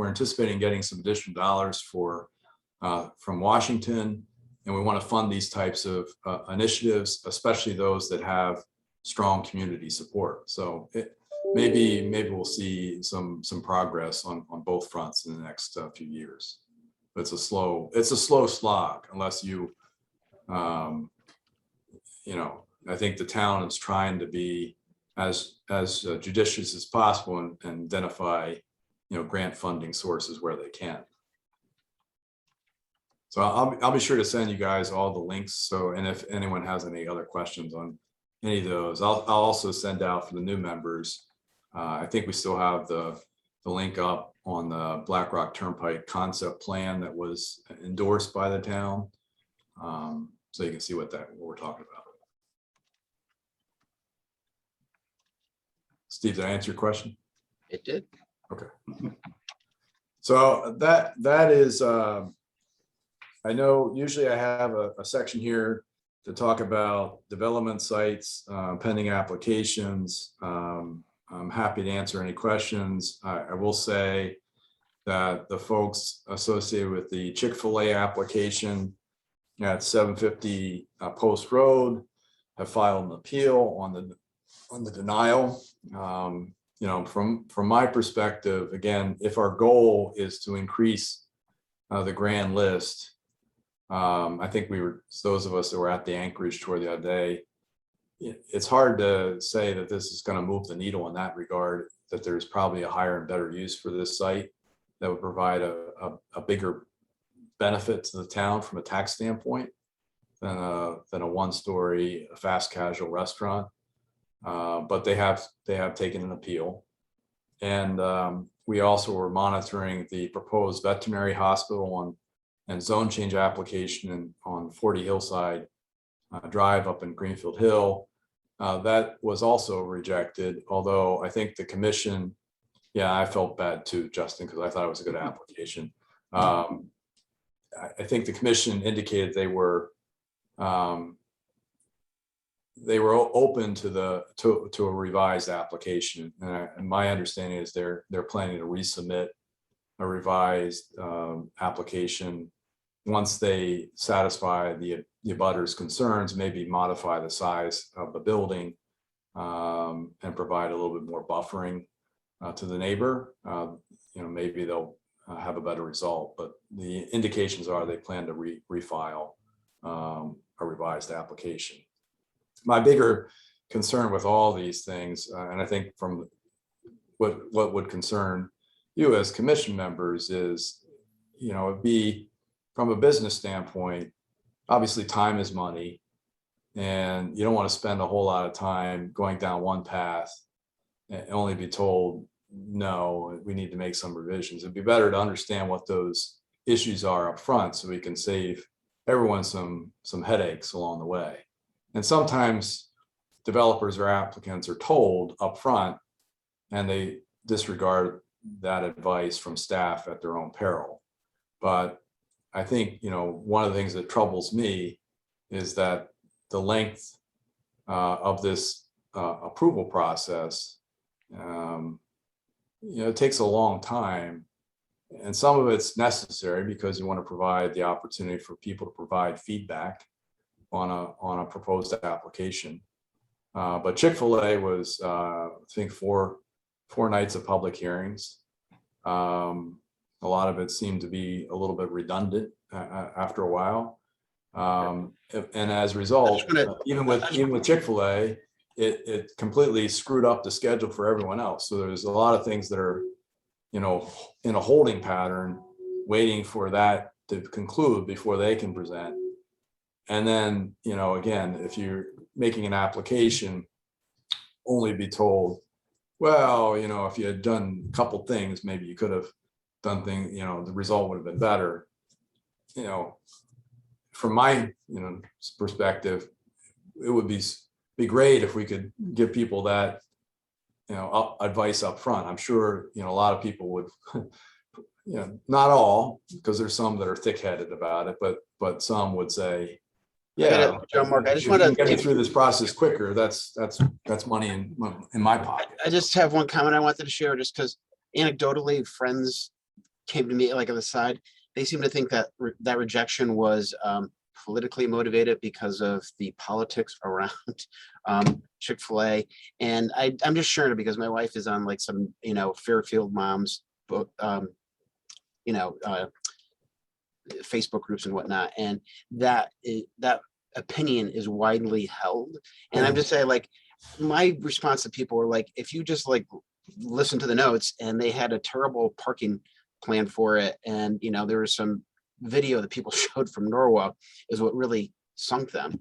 anticipating getting some additional dollars from Washington, and we want to fund these types of initiatives, especially those that have strong community support. So maybe we'll see some progress on both fronts in the next few years. But it's a slow slog unless you, I think the town is trying to be as judicious as possible and identify, grant funding sources where they can. So I'll be sure to send you guys all the links. So, and if anyone has any other questions on any of those, I'll also send out for the new members. I think we still have the link up on the Black Rock Turnpike concept plan that was endorsed by the town. So you can see what we're talking about. Steve, did I answer your question? It did. Okay. So that is, I know usually I have a section here to talk about development sites, pending applications. I'm happy to answer any questions. I will say that the folks associated with the Chick-fil-A application at 750 Post Road have filed an appeal on the denial. From my perspective, again, if our goal is to increase the grand list, I think those of us that were at the Anchorage tour the other day, it's hard to say that this is going to move the needle in that regard, that there's probably a higher and better use for this site that would provide a bigger benefit to the town from a tax standpoint than a one-story fast casual restaurant. But they have taken an appeal. And we also were monitoring the proposed veterinary hospital and zone change application on 40 Hillside Drive up in Greenfield Hill. That was also rejected, although I think the commission, I felt bad too, Justin, because I thought it was a good application. I think the commission indicated they were open to a revised application, and my understanding is they're planning to resubmit a revised application once they satisfy the abutters' concerns, maybe modify the size of the building and provide a little bit more buffering to the neighbor. Maybe they'll have a better result, but the indications are they plan to refile a revised application. My bigger concern with all these things, and I think from what would concern you as commission members is, it'd be from a business standpoint, obviously time is money, and you don't want to spend a whole lot of time going down one path and only be told, no, we need to make some revisions. It'd be better to understand what those issues are up front so we can save everyone some headaches along the way. And sometimes developers or applicants are told up front and they disregard that advice from staff at their own peril. But I think, one of the things that troubles me is that the length of this approval process, it takes a long time, and some of it's necessary because you want to provide the opportunity for people to provide feedback on a proposed application. But Chick-fil-A was, I think, four nights of public hearings. A lot of it seemed to be a little bit redundant after a while. And as a result, even with Chick-fil-A, it completely screwed up the schedule for everyone else. So there's a lot of things that are, in a holding pattern, waiting for that to conclude before they can present. And then, again, if you're making an application, only be told, well, if you had done a couple things, maybe you could have done things, the result would have been better. From my, perspective, it would be great if we could give people that, advice up front. I'm sure, a lot of people would you know, not all, because there's some that are thick-headed about it, but some would say, I gotta- yeah, John Mark, I just if you can wanna- get me through this process quicker, that's money in my pocket. I just have one comment I wanted to share, just because anecdotally, friends came to me like on the side. They seem to think that that rejection was politically motivated because of the politics around Chick-fil-A. And I'm just sharing it because my wife is on like some, you know, Fairfield moms book, you know, Facebook groups and whatnot. And that opinion is widely held. And I'm just saying, like, my response to people were like, if you just like listen to the notes, and they had a terrible parking plan for it, and you know there was some video that people showed from Norwalk, is what really sunk them.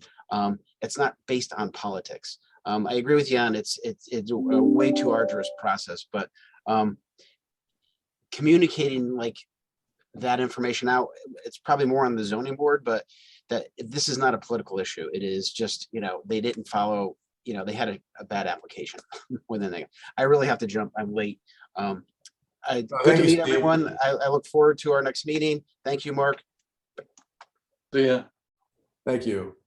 It's not based on politics. I agree with you on it's a way too arduous process, but communicating like that information out, it's probably more on the zoning board, but that this is not a political issue. It is just, you know, they didn't follow, you know, they had a bad application within they. I really have to jump. I'm late. Good Thank to you, meet Steve. everyone. I look forward to our next meeting. Thank you, Mark. See ya. Thank you.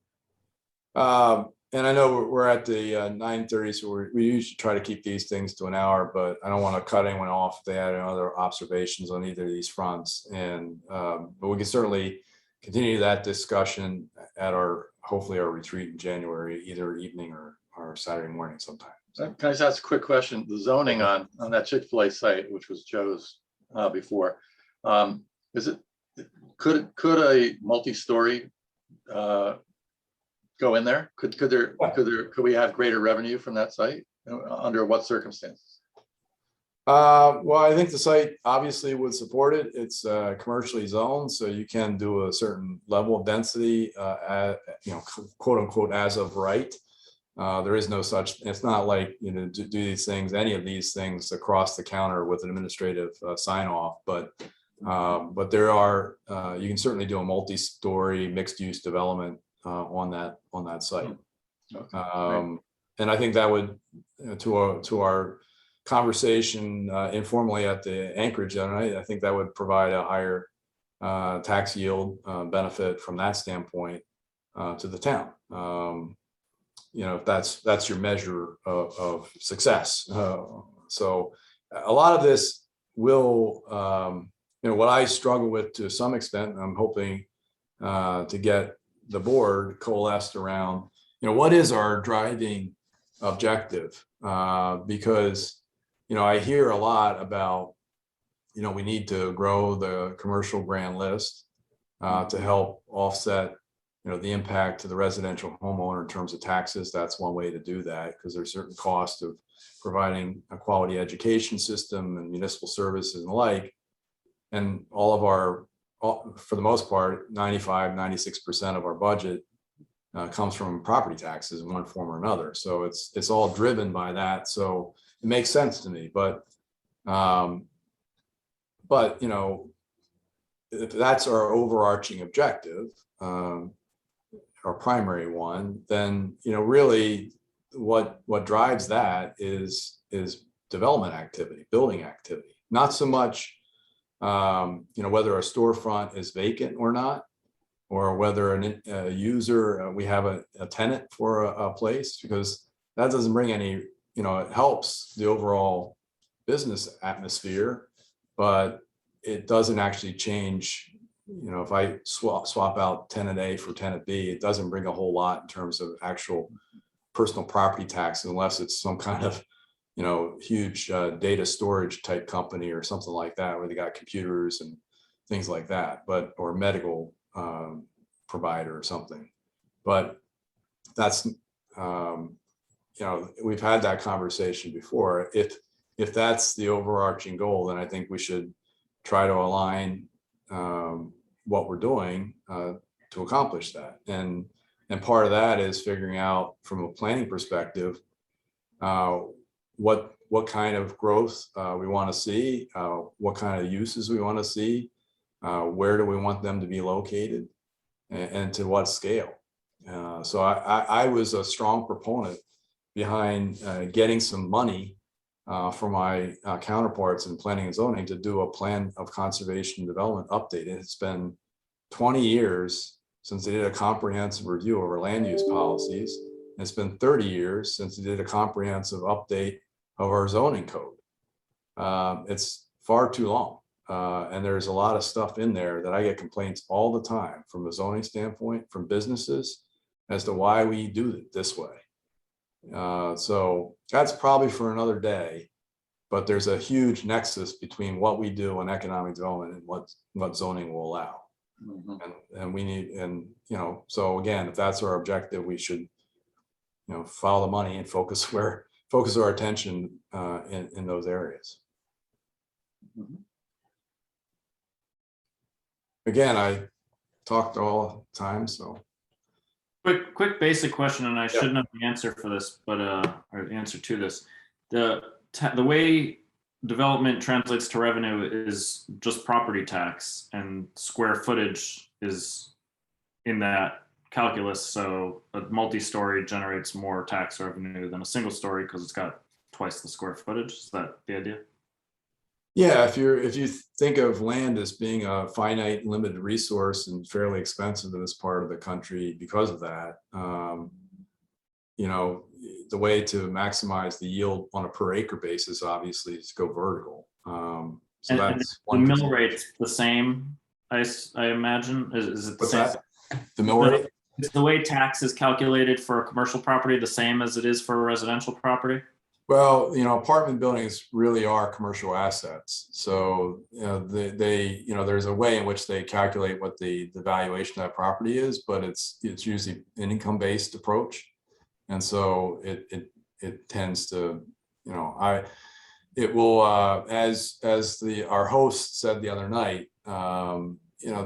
And I know we're at the 9:30, so we usually try to keep these things to an hour, but I don't want to cut anyone off if they had other observations on either of these fronts. And but we can certainly continue that discussion at hopefully our retreat in January, either evening or Saturday morning sometime. Can I just ask a quick question? The zoning on that Chick-fil-A site, which was Joe's before, could a multi-story go in there? Could we have greater revenue from that site? Under what circumstances? Well, I think the site obviously would support it. It's commercially zoned, so you can do a certain level of density, you know, quote unquote, as of right. There is no such, it's not like, you know, to do these things, any of these things across the counter with an administrative sign off, but there are, you can certainly do a multi-story mixed use development on that site. Okay, and I think that would, to our conversation informally at the Anchorage, I think that would provide a higher tax yield benefit from that standpoint to the town. You know, if that's your measure of success. So a lot of this will, you know, what I struggle with to some extent, I'm hoping to get the board coalesced around, you know, what is our driving objective? Because, you know, I hear a lot about, you know, we need to grow the commercial grand list to help offset, you know, the impact to the residential homeowner in terms of taxes. That's one way to do that, because there's certain cost of providing a quality education system and municipal services and the like. And all of our, for the most part, 95–96% of our budget comes from property taxes in one form or another. So it's all driven by that. So it makes sense to me. But you know, if that's our overarching objective, our primary one, then, you know, really what drives that is development activity, building activity, not so much you know, whether a storefront is vacant or not, or whether a user, we have a tenant for a place, because that doesn't bring any, you know, it helps the overall business atmosphere, but it doesn't actually change. You know, if I swap out tenant A for tenant B, it doesn't bring a whole lot in terms of actual personal property tax, unless it's some kind of, you know, huge data storage type company or something like that, where they got computers and things like that, but, or medical provider or something. But that's, you know, we've had that conversation before. If that's the overarching goal, then I think we should try to align what we're doing to accomplish that. And part of that is figuring out from a planning perspective, what kind of growth we want to see, what kind of uses we want to see, where do we want them to be located, and to what scale. So I was a strong proponent behind getting some money for my counterparts in planning and zoning to do a plan of conservation and development update. It's been 20 years since they did a comprehensive review of our land use policies. It's been 30 years since they did a comprehensive update of our zoning code. It's far too long. And there's a lot of stuff in there that I get complaints all the time from a zoning standpoint, from businesses, as to why we do it this way. So that's probably for another day, but there's a huge nexus between what we do in economic development and what zoning will allow. Mhm. And we need, and, you know, so again, if that's our objective, we should, you know, follow the money and focus our attention in those areas. Mhm. Again, I talked all the time, so. Quick basic question, and I shouldn't have the answer for this, but or the answer to this. The way development translates to revenue is just property tax, and square footage is in that calculus. So a multi-story generates more tax revenue than a single story because it's got twice the square footage. Is that the idea? Yeah, if you think of land as being a finite, limited resource and fairly expensive in this part of the country because of that, you know, the way to maximize the yield on a per acre basis, obviously, is to go vertical. So And that's the one mill consideration. rate's the same, I imagine. Is it the What's same? that? The mill rate? Is the way tax is calculated for a commercial property the same as it is for a residential property? Well, you know, apartment buildings really are commercial assets. So, you know, you know, there's a way in which they calculate what the valuation of that property is, but it's usually an income-based approach. And so it tends to, you know, it will, as our host said the other night, you know,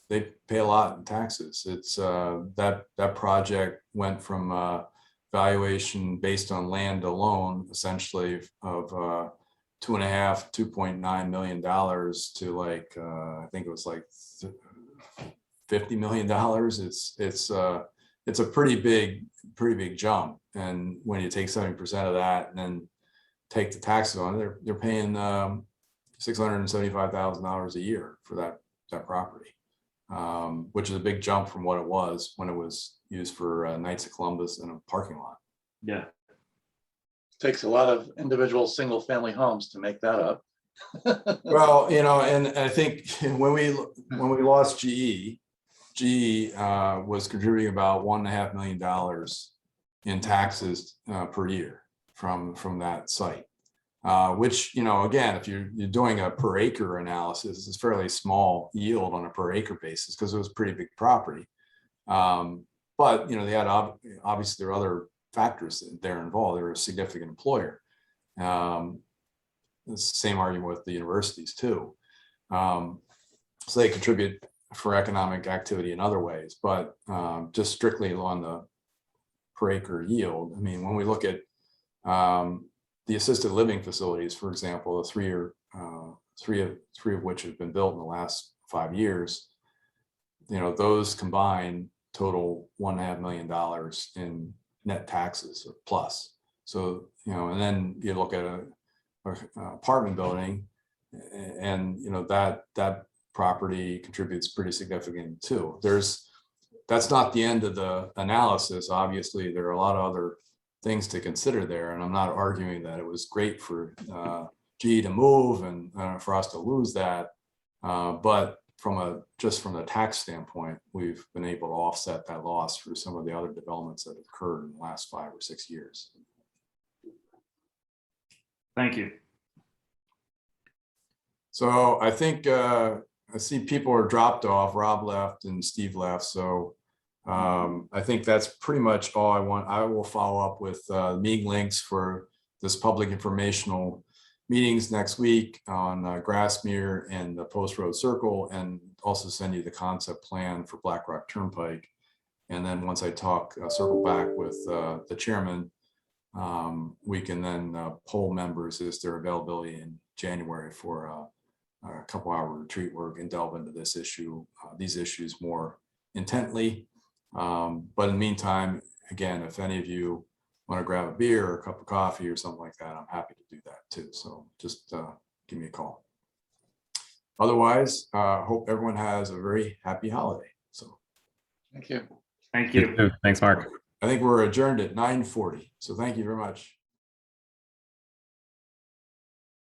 they pay a lot in taxes. It's that project went from valuation based on land alone, essentially, of $2.9 million to like I think it was like $50 million. It's a pretty big jump. And when you take 70% of that and then take the taxes on it, they're paying $675,000 a year for that property, which is a big jump from what it was when it was used for Knights of Columbus in a parking lot. Yeah. Takes a lot of individual single family homes to make that up. Well, you know, and I think when we lost GE was contributing about $1.5 million in taxes per year from that site, which, you know, again, if you're doing a per acre analysis, it's fairly small yield on a per acre basis because it was a pretty big property. But, you know, they had obviously there are other factors there involved. They're a significant employer. It's the same argument with the universities too. So they contribute for economic activity in other ways, but just strictly on the per acre yield. I mean, when we look at the assisted living facilities, for example, the three of which have been built in the last 5 years, you know, those combined total $1.5 million in net taxes or plus. So, you know, and then you look at a apartment building, and you know that property contributes pretty significant too. That's not the end of the analysis. Obviously, there are a lot of other things to consider there, and I'm not arguing that it was great for GE to move and for us to lose that, but just from a tax standpoint, we've been able to offset that loss through some of the other developments that have occurred in the last 5 or 6 years. Thank you. So I think I see people are dropped off. Rob left and Steve left. So I think that's pretty much all I want. I will follow up with meeting links for this public informational meetings next week on Grassmere and the Post Road Circle, and also send you the concept plan for Black Rock Turnpike. And then once I circle back with the chairman, we can then poll members as their availability in January for a couple-hour retreat where we can delve into this issue, these issues more intently. But in the meantime, again, if any of you want to grab a beer or a cup of coffee or something like that, I'm happy to do that too. So just give me a call. Otherwise, hope everyone has a very happy holiday. So Thank you. Thank You you. too. Thanks, Mark. I think we're adjourned at 9:40. So thank you very much.